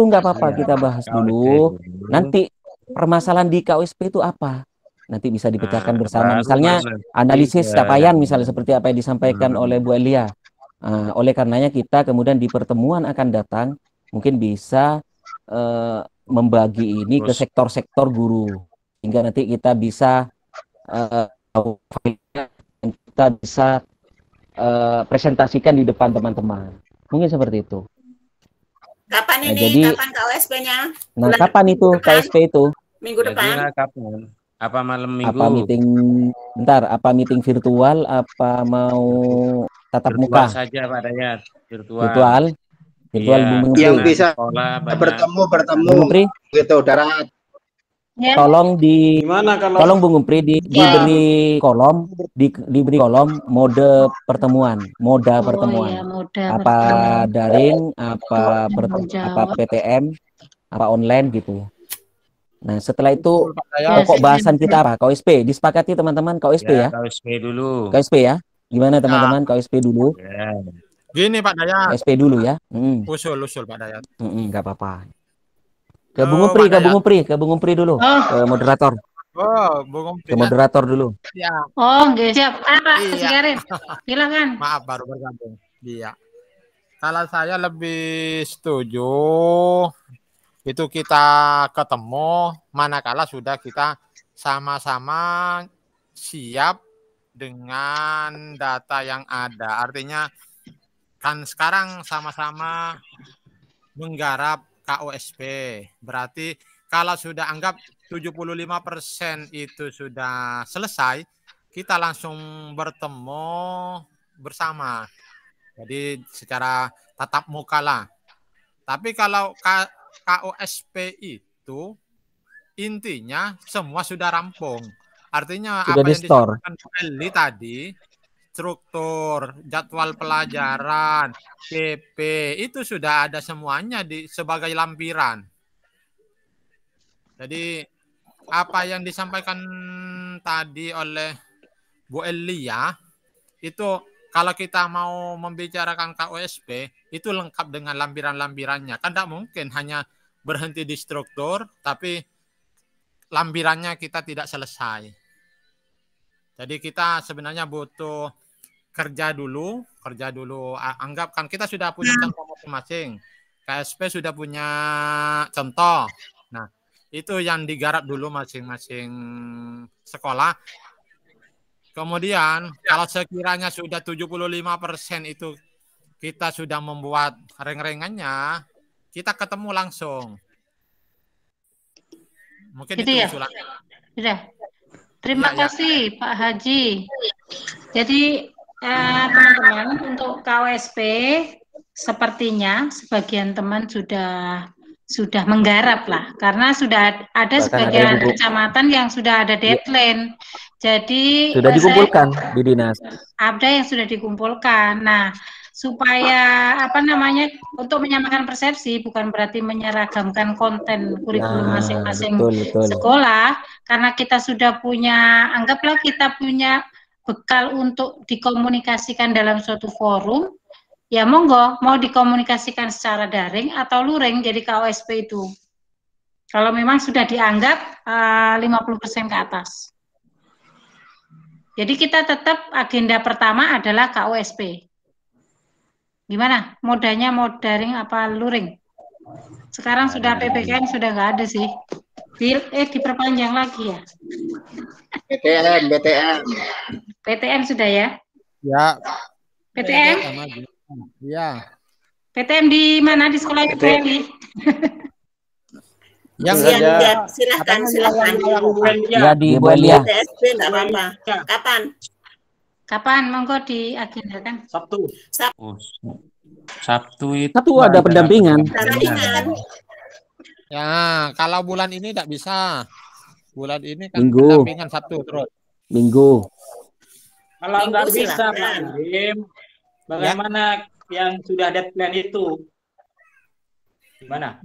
nggak apa-apa, kita bahas dulu. Nanti permasalahan di KOSP itu apa? Nanti bisa dipecahkan bersama. Misalnya analisis capaian, misalnya seperti apa yang disampaikan oleh Bu Elia. Oleh karenanya kita kemudian di pertemuan akan datang mungkin bisa membagi ini ke sektor-sektor guru, hingga nanti kita bisa presentasikan di depan teman-teman. Mungkin seperti itu. Kapan ini? Kapan KOSP-nya? Nah, kapan itu KOSP itu? Minggu depan. Kapan? Apa malam minggu? Apa meeting? Bentar, apa meeting virtual? Apa mau tatap muka? Saja Pak Dayat. Virtual. Iya, yang bisa bertemu gitu darat. Ya. Tolong tolong Bung Umpri diberi kolom diberi kolom mode pertemuan, moda pertemuan. Apa daring, apa PTM, apa online gitu. Nah, setelah itu pokok bahasan kita apa? KOSP, disepakati teman-teman KOSP ya? KOSP dulu. KOSP ya? Gimana teman-teman KOSP dulu? Ya. Gini Pak Dayat. KOSP dulu ya. Usul Pak Dayat. Nggak apa-apa. Ke Bung Umpri dulu. Ke moderator. Bung Umpri. Ke moderator dulu. Ya. Oke, siap. Pak Sikarin. Silakan. Maaf baru bergabung. Iya. Kalau saya lebih setuju itu kita ketemu manakala sudah kita sama-sama siap dengan data yang ada. Artinya kan sekarang sama-sama menggarap KOSP. Berarti kalau sudah anggap 75% itu sudah selesai, kita langsung bertemu bersama. Jadi secara tatap muka lah. Tapi kalau KOSP itu intinya semua sudah rampung. Artinya sudah apa yang disampaikan Bu Eli tadi, struktur, jadwal pelajaran, PP itu sudah ada semuanya sebagai lampiran. Jadi apa yang disampaikan tadi oleh Bu Elia itu kalau kita mau membicarakan KOSP itu lengkap dengan lampiran-lampirannya. Kan tidak mungkin hanya berhenti di struktur tapi lampirannya kita tidak selesai. Jadi kita sebenarnya butuh kerja dulu. Anggap kan kita sudah punya contoh masing-masing. KSP sudah punya contoh. Nah, itu yang digarap dulu masing-masing sekolah. Kemudian kalau sekiranya sudah 75% itu kita sudah membuat reng-rengannya, kita ketemu langsung. Mungkin Gitu itu ya? usulan. Sudah. Terima Ya, ya. kasih Pak Haji. Jadi teman-teman untuk KOSP sepertinya sebagian teman sudah menggarap lah, karena sudah ada Bahkan ada sebagian yang kecamatan yang sudah ada deadline. Jadi sudah dikumpulkan di dinas. ada yang sudah dikumpulkan. Nah, supaya untuk menyamakan persepsi, bukan berarti menyeragamkan konten kurikulum masing-masing betul. sekolah, karena kita sudah punya, anggaplah kita punya bekal untuk dikomunikasikan dalam suatu forum, ya monggo, mau dikomunikasikan secara daring atau luring jadi KOSP itu. Kalau memang sudah dianggap 50% ke atas. Jadi kita tetap agenda pertama adalah KOSP. Gimana? Modanya mau daring apa luring? Sekarang sudah PPKM sudah nggak ada sih. Diperpanjang lagi ya. PTM sudah ya? Ya. PTM? Iya. PTM di mana? Di sekolah Ibu Eli? Yang silahkan. Ya di Bu Elia. PSP enggak apa-apa. Kapan? Monggo diagendakan. Sabtu. Sabtu itu ada pendampingan. Ya, kalau bulan ini tidak bisa. Bulan ini kan Minggu. pendampingan Sabtu terus. Minggu. Kalau nggak bisa, Pak Hakim, bagaimana yang sudah deadline itu? Gimana?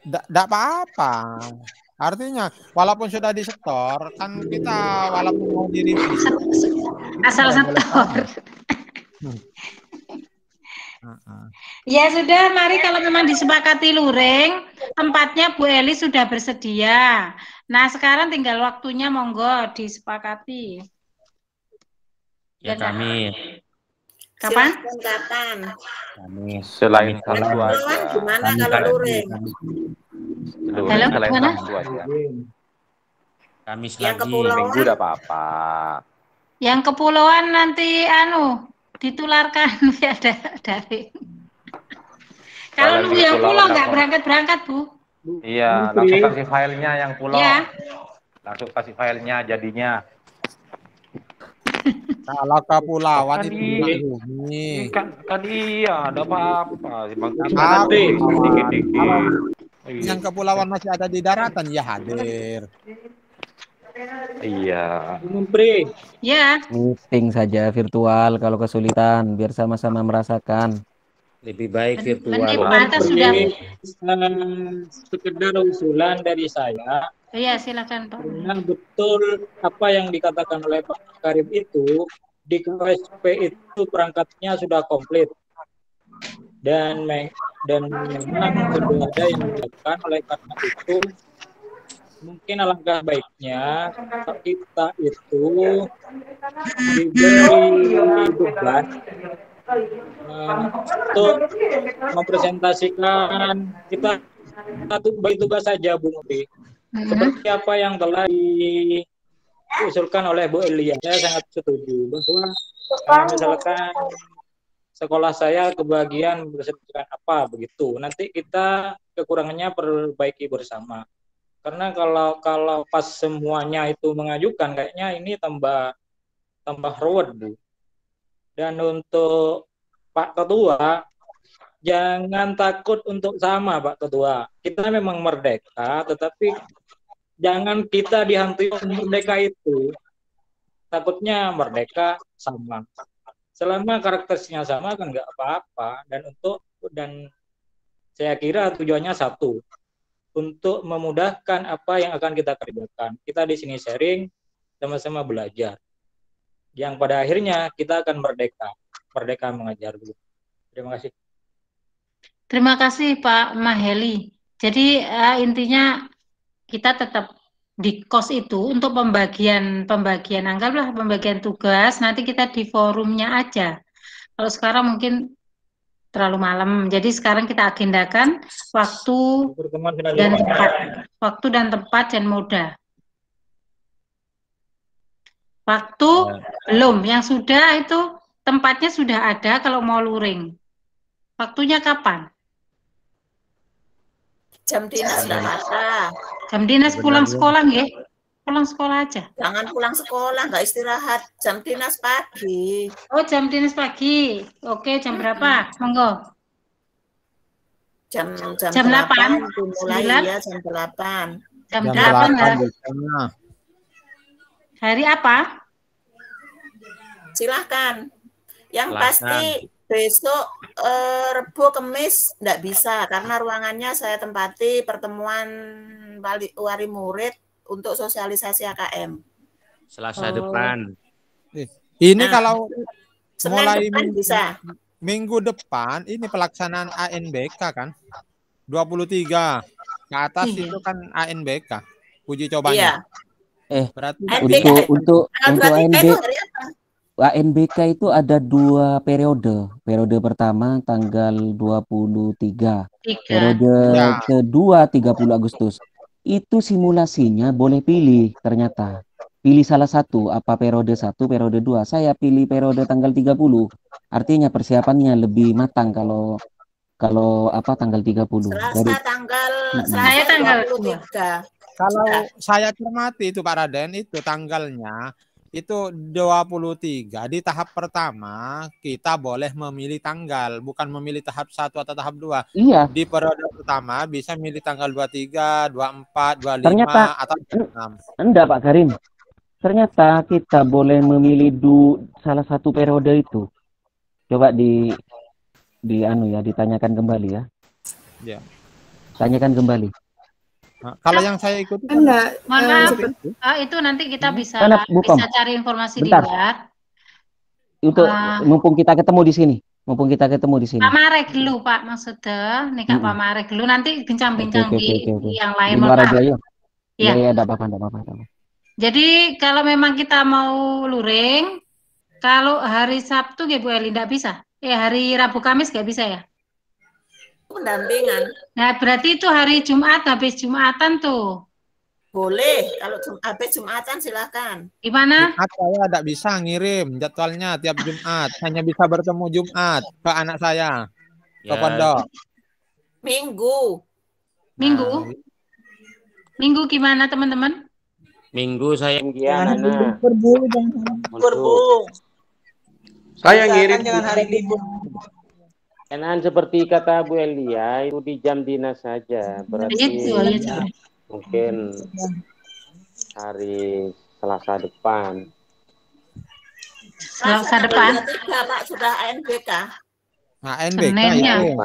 Tidak apa-apa. Artinya, walaupun sudah disetor, kan kita walaupun mau direvisi. Asal setor. Ya sudah, mari kalau memang disepakati luring, tempatnya Bu Eli sudah bersedia. Nah, sekarang tinggal waktunya, monggo disepakati. Ya kami. Kapan? Kami selain Sabtu aja. Gimana kalau luring? Halo, Selain gimana? Sabtu aja. Kamis Yang lagi. kepulauan? Minggu udah apa-apa. Yang kepulauan nanti ditularkan via daring. Kalau nunggu yang pulau nggak berangkat-berangkat, Bu. Iya, langsung kasih filenya yang pulau. Ya. Langsung kasih filenya jadinya. Kalau kepulauan Kan itu kan iya, ada apa-apa. Yang kepulauan masih ada di daratan, ya hadir. Iya. Menteri. Ya. Meeting saja virtual kalau kesulitan, biar sama-sama merasakan. Lebih baik virtual. Sekedar usulan dari saya. Iya, silakan Pak. Karena betul apa yang dikatakan oleh Pak Karim itu, di KOSP itu perangkatnya sudah komplit. Dan memang sudah ada yang dilakukan, oleh karena itu mungkin alangkah baiknya kita itu diberi beban untuk mempresentasikan kita satu bagi tugas saja, Bu Menteri. Seperti apa yang telah diusulkan oleh Bu Elia, saya sangat setuju bahwa misalkan sekolah saya kebagian mempresentasikan apa begitu, nanti kita kekurangannya perbaiki bersama. Karena kalau pas semuanya itu mengajukan, kayaknya ini tambah ruwet, Bu. Dan untuk Pak Ketua, jangan takut untuk sama, Pak Ketua. Kita memang merdeka, tetapi jangan kita dihantui merdeka itu. Takutnya merdeka sama. Selama karakternya sama kan nggak apa-apa. Dan saya kira tujuannya satu, untuk memudahkan apa yang akan kita kerjakan. Kita di sini sharing, sama-sama belajar. Yang pada akhirnya kita akan merdeka mengajar dulu. Terima kasih. Terima kasih Pak Maheli. Jadi intinya kita tetap di kos itu untuk pembagian anggaplah pembagian tugas, nanti kita di forumnya aja. Kalau sekarang mungkin terlalu malam, jadi sekarang kita agendakan waktu dan tempat dan moda. Waktu belum, yang sudah itu tempatnya sudah ada kalau mau luring. Waktunya kapan? Jam dinas enggak ada. Jam dinas pulang sekolah nggih. Pulang sekolah aja. Jangan pulang sekolah, nggak istirahat. Jam dinas pagi. Oh, jam dinas pagi. Oke, jam berapa? Monggo. Jam 8. dimulai 9. ya jam 8. Jam 8 ya. Hari apa? Silahkan. Yang Silahkan. pasti besok Rebo Kemis enggak bisa karena ruangannya saya tempati pertemuan wali murid untuk sosialisasi AKM. Selasa depan. Ini Nah, kalau Senin mulai depan bisa. minggu depan ini pelaksanaan ANBK kan? 23 ke atas Iya. itu kan ANBK uji Iya. cobanya. Berarti ANBK Untuk tanggal 23 itu hari apa? ANBK itu ada 2 periode. Periode pertama tanggal 23. 3. Periode Ya. kedua 30 Agustus. Itu simulasinya boleh pilih ternyata. Pilih salah satu, apa periode 1, periode 2. Saya pilih periode tanggal 30. Artinya persiapannya lebih matang kalau apa tanggal 30. Dari Selasa tanggal Saya tanggal 23. Kalau saya cermati itu Pak Raden, itu tanggalnya itu 23. Di tahap pertama kita boleh memilih tanggal, bukan memilih tahap 1 atau tahap 2. Iya. Di periode pertama bisa milih tanggal 23, 24, 25 Ternyata atau 26. enggak Pak Karim. Ternyata kita boleh memilih salah satu periode itu. Coba ditanyakan kembali ya. Ya. Tanyakan kembali. Nah, kalau yang saya ikuti Enggak. Mohon maaf. itu nanti kita bisa Mana, Bu Pom? cari informasi Bentar. di luar. Itu mumpung kita ketemu di sini. Pak Marek dulu Pak maksudnya, nih Kak Pak Marek dulu nanti bincang-bincang Oke. di yang lain. Di luar Pak. aja yuk. Iya. Iya, enggak apa-apa. Jadi kalau memang kita mau luring, kalau hari Sabtu ya Bu Eli enggak bisa. Hari Rabu Kamis nggak bisa ya? Pendampingan. Nah, berarti itu hari Jumat, habis Jumatan tuh. Boleh, kalau habis Jumatan silakan. Gimana? Jumat saya tidak bisa ngirim jadwalnya tiap Jumat. Hanya bisa bertemu Jumat ke anak saya. Ke pondok. Minggu. Minggu gimana teman-teman? Minggu saya Saya ngirim Jangan hari libur. Enakan seperti kata Bu Elia itu di jam dinas saja. Berarti mungkin hari Selasa depan. Selasa depan. Pak sudah ANBK. Nah, ANBK itu.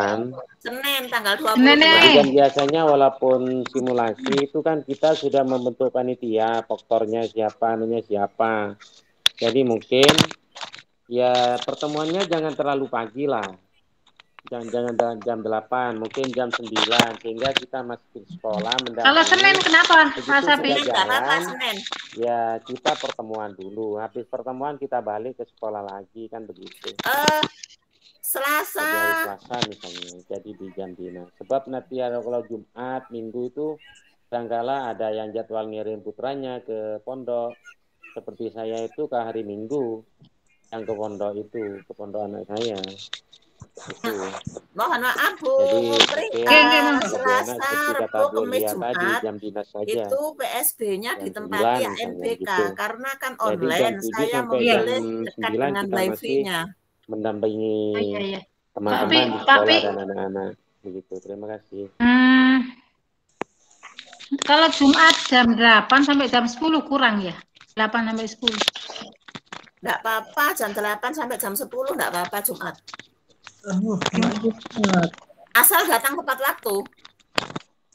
Senin tanggal 22. Dan biasanya walaupun simulasi itu kan kita sudah membentuk panitia, faktornya siapa, anunya siapa. Jadi mungkin ya pertemuannya jangan terlalu pagi lah. Jangan jam 8, mungkin jam 9 sehingga kita masih di sekolah mendampingi. Kalau Senin kenapa Mas Sapi? Senin. Ya kita pertemuan dulu, habis pertemuan kita balik ke sekolah lagi kan begitu. Selasa. Jadi hari Selasa misalnya, jadi di jam dinas. Sebab nanti kalau Jumat, Minggu itu kadangkala ada yang jadwal ngirim putranya ke pondok. Seperti saya itu ke hari Minggu yang ke pondok itu, ke pondok anak saya. Itu. Mohon maaf Bu Putri, Selasa, Rabu, Kamis, Jumat jam dinas saja. itu PSB-nya ditempati ANBK gitu. Karena kan online, saya memilih dekat dengan live-nya. Mendampingi teman-teman di sekolah dan anak-anak. Begitu. Terima kasih. Kalau Jumat jam 8 sampai jam 10 kurang ya? 8 sampai 10. Enggak apa-apa, jam 8 sampai jam 10 enggak apa-apa Jumat. Asal datang tepat waktu.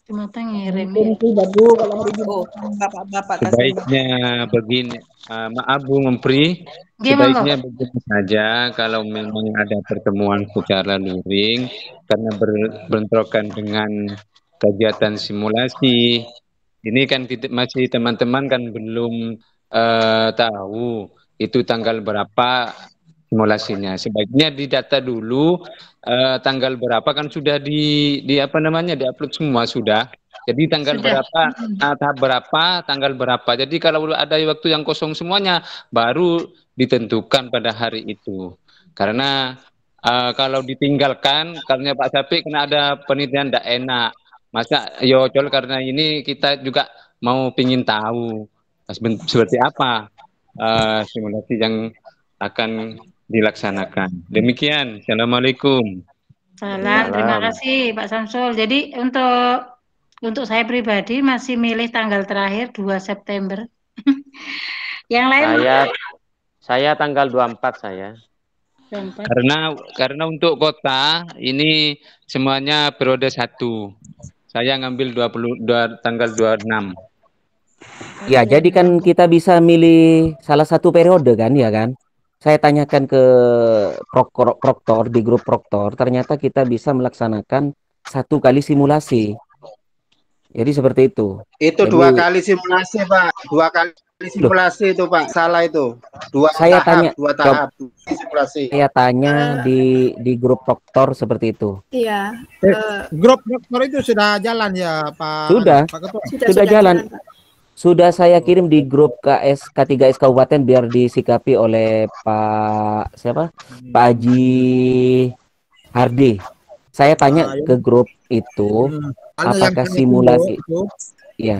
Jumatnya ngirim. Sebaiknya begini, maaf Bu Mempri, sebaiknya begini saja kalau memang ada pertemuan secara luring karena berbentrokan dengan kegiatan simulasi. Ini kan masih teman-teman kan belum tahu itu tanggal berapa simulasinya. Sebaiknya didata dulu tanggal berapa kan sudah diupload semua sudah. Jadi tanggal berapa, tahap berapa, tanggal berapa. Jadi kalau ada waktu yang kosong semuanya baru ditentukan pada hari itu. Karena kalau ditinggalkan, karena Pak Sapi kena ada penelitian tidak enak. Masa yo Col, karena ini kita juga mau pingin tahu seperti apa simulasi yang akan dilaksanakan. Demikian. Assalamualaikum. Salam, terima kasih Pak Samsul. Jadi untuk saya pribadi masih milih tanggal terakhir 2 September. Yang lain saya tanggal 24 saya. Karena untuk kota ini semuanya periode 1. Saya ngambil tanggal 26. Ya, jadi kan kita bisa milih salah satu periode kan, ya kan? Saya tanyakan ke proktor di grup proktor, ternyata kita bisa melaksanakan 1 kali simulasi. Jadi seperti itu. Itu jadi, 2 kali simulasi, Pak. 2 kali simulasi itu, Pak. Salah itu. 2 saya tahap, tanya, 2 tahap simulasi. Saya tanya di grup proktor seperti itu. Iya. Grup proktor itu sudah jalan ya, Pak? Sudah. Pak Ketua? Sudah jalan. Sudah saya kirim di grup K3S Kabupaten biar disikapi oleh Pak siapa? Pak Haji Hardi. Saya tanya ke grup itu apakah simulasi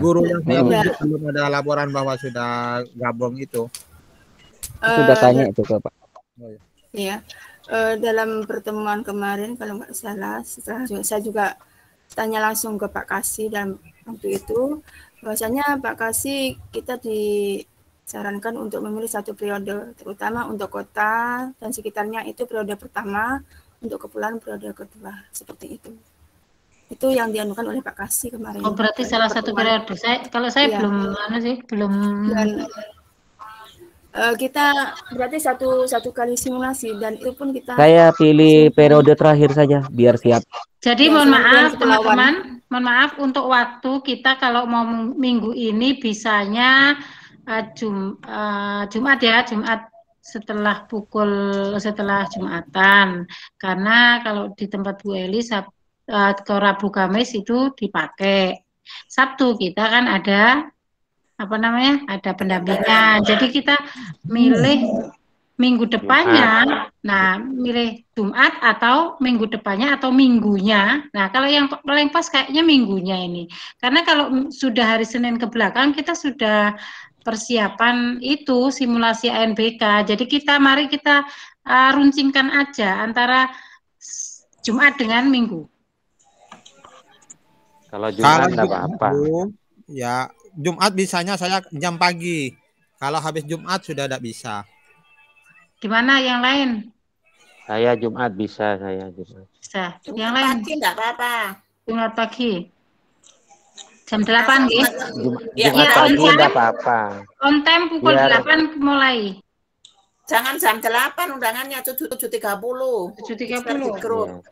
guru yang saya tunjuk belum ada laporan bahwa sudah gabung itu. Sudah tanya itu ke Pak. Iya. Dalam pertemuan kemarin kalau nggak salah, setelah saya juga tanya langsung ke Pak Kasih dan waktu itu bahwasanya Pak Kasih kita disarankan untuk memilih 1 periode, terutama untuk kota dan sekitarnya itu periode pertama, untuk kepulauan periode kedua, seperti itu. Itu yang dianukan oleh Pak Kasih kemarin. Oh, berarti salah satu periode. Kalau saya belum belum. Dan, kita berarti satu kali simulasi dan itu pun kita. Saya pilih periode terakhir saja biar siap. Jadi mohon maaf teman-teman, mohon maaf untuk waktu kita kalau mau minggu ini bisanya Jumat ya, Jumat setelah Jumatan. Karena kalau di tempat Bu Eli ke Rabu Kamis itu dipakai. Sabtu kita kan ada ada pendampingan. Jadi kita milih minggu depannya, milih Jumat atau minggu depannya atau minggunya. Nah, kalau yang paling pas kayaknya minggunya ini. Karena kalau sudah hari Senin ke belakang kita sudah persiapan itu simulasi ANBK. Jadi mari kita runcingkan aja antara Jumat dengan Minggu. Kalau Jumat enggak apa-apa. Ya, Jumat bisanya saya jam pagi. Kalau habis Jumat sudah tidak bisa. Gimana yang lain? Saya Jumat bisa, saya Jumat. Bisa. Yang lain? Pagi enggak apa-apa. Jumat pagi. Jam 8 nggih. Jumat pagi enggak apa-apa. On time pukul 8 mulai. Jangan jam 8 undangannya 7.30. 7.30.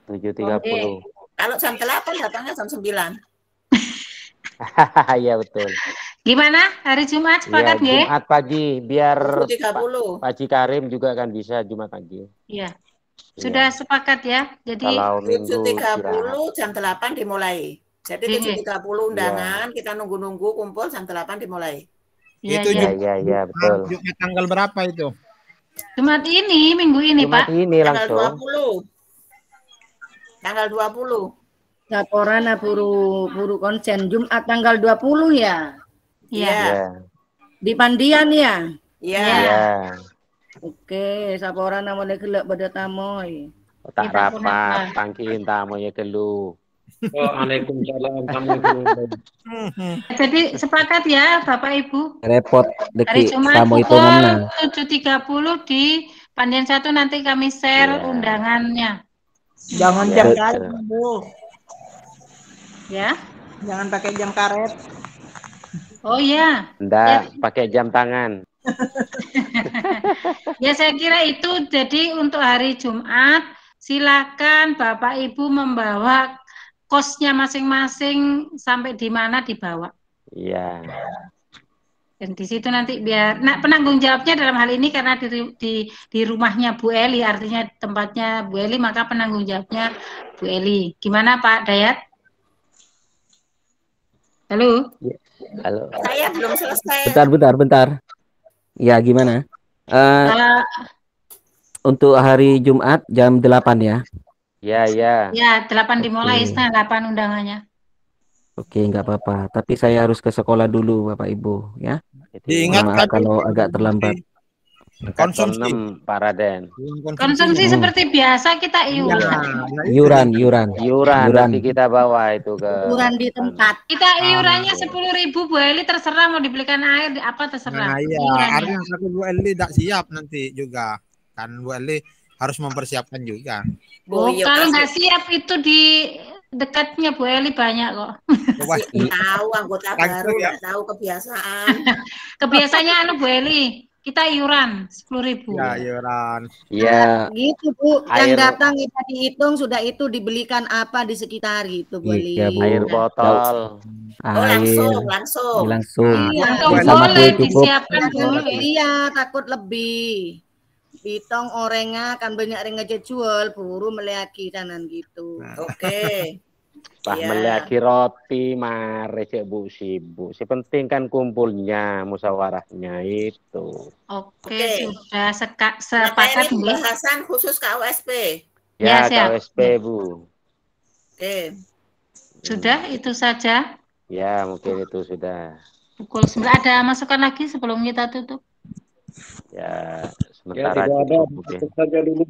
7.30. Kalau jam 8 datangnya jam 9. Iya betul. Gimana hari Jumat sepakat nggih? Jumat pagi biar 7.30. Pak Haji Karim juga kan bisa Jumat pagi. Iya. Sudah sepakat ya. Jadi 7.30 jam 8 dimulai. Jadi 7.30 undangan, kita nunggu-nunggu kumpul jam 8 dimulai. Itu iya betul. Jumat tanggal berapa itu? Jumat ini, minggu ini, Jumat Pak. Ini langsung. Tanggal 20. Laporan buru konsen Jumat tanggal 20 ya? Iya. Di Pandian ya? Iya. Oke, saporan namanya gelek pada tamoy. Tak rapat, pangkiin tamoy kelu. Waalaikumsalam. Jadi sepakat ya Bapak Ibu. Repot Hari Jumat pukul 7.30 di Pandian 1 nanti kami share undangannya. Jangan jam karet, Bu. Ya. Jangan pakai jam karet. Oh iya. Enggak, pakai jam tangan. Ya saya kira itu jadi untuk hari Jumat silakan Bapak Ibu membawa kosnya masing-masing sampai di mana dibawa. Iya. Dan di situ nanti biar penanggung jawabnya dalam hal ini karena di rumahnya Bu Eli, artinya tempatnya Bu Eli, maka penanggung jawabnya Bu Eli. Gimana Pak Dayat? Halo. Halo. Saya belum selesai. Bentar. Ya gimana? Untuk hari Jumat jam 8 ya? Ya. Ya 8 dimulai, setengah 8 undangannya. Oke, nggak apa-apa. Tapi saya harus ke sekolah dulu, Bapak Ibu, ya. Mohon Diingatkan maaf kalau agak terlambat. konsumsi. Pak Raden. Konsumsi seperti biasa kita Iuran. Nanti kita bawa itu ke Iuran di tempat. Kita iurannya 10.000 Bu Eli, terserah mau dibelikan air apa terserah. Nah, iya, Iurannya. harus Bu Eli tidak siap nanti juga. Kan Bu Eli harus mempersiapkan juga. Oh, kalau nggak siap itu di dekatnya Bu Eli banyak kok. Tahu anggota baru, nggak tahu kebiasaan. Kebiasaannya Bu Eli, kita iuran 10.000. Ya, iuran. Iya. Gitu Bu, yang datang kita dihitung, sudah itu dibelikan apa di sekitar gitu Bu Eli. Iya, Bu. Air botol. Langsung. Iya, sama boleh kue cukup. disiapkan dulu. Iya, takut lebih. Bitong orangnya kan banyak yang ngejual, buru meliaki kanan gitu. Oke. Pak meliaki roti mare cek Bu sibuk. Si penting kan kumpulnya, musyawarahnya itu. Oke, sudah sepakat Materi pembahasan khusus KUSP. Ya, siap. KUSP Bu. Oke. Sudah itu saja. Ya, mungkin itu sudah. Pukul 9 ada masukan lagi sebelum kita tutup? Ya, sementara tidak ada. cukup mungkin. Cukup saja dulu.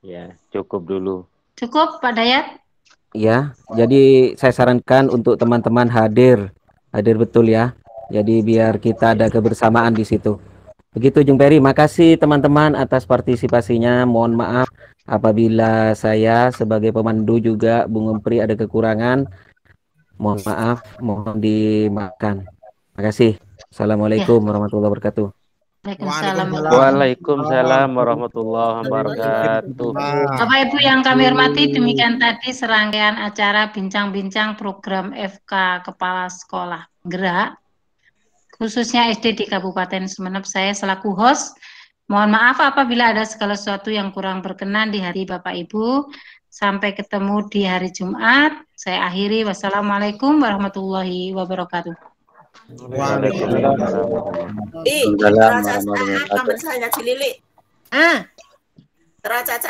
Ya, cukup dulu. Cukup Pak Dayat? Ya, jadi saya sarankan untuk teman-teman hadir betul ya. Jadi biar kita ada kebersamaan di situ. Begitu Jung Peri, makasih teman-teman atas partisipasinya. Mohon maaf apabila saya sebagai pemandu juga Bung Empri ada kekurangan. Mohon maaf, mohon dimaafkan. Makasih. Assalamualaikum warahmatullahi wabarakatuh. Waalaikumsalam warahmatullahi wabarakatuh. Bapak Ibu yang kami hormati, demikian tadi serangkaian acara bincang-bincang program FK Kepala Sekolah Gerak, khususnya SD di Kabupaten Sumeneb. Saya selaku host, mohon maaf apabila ada segala sesuatu yang kurang berkenan di hati Bapak Ibu. Sampai ketemu di hari Jumat. Saya akhiri. Wassalamualaikum warahmatullahi wabarakatuh. Teracaca saya Cilili. Teracaca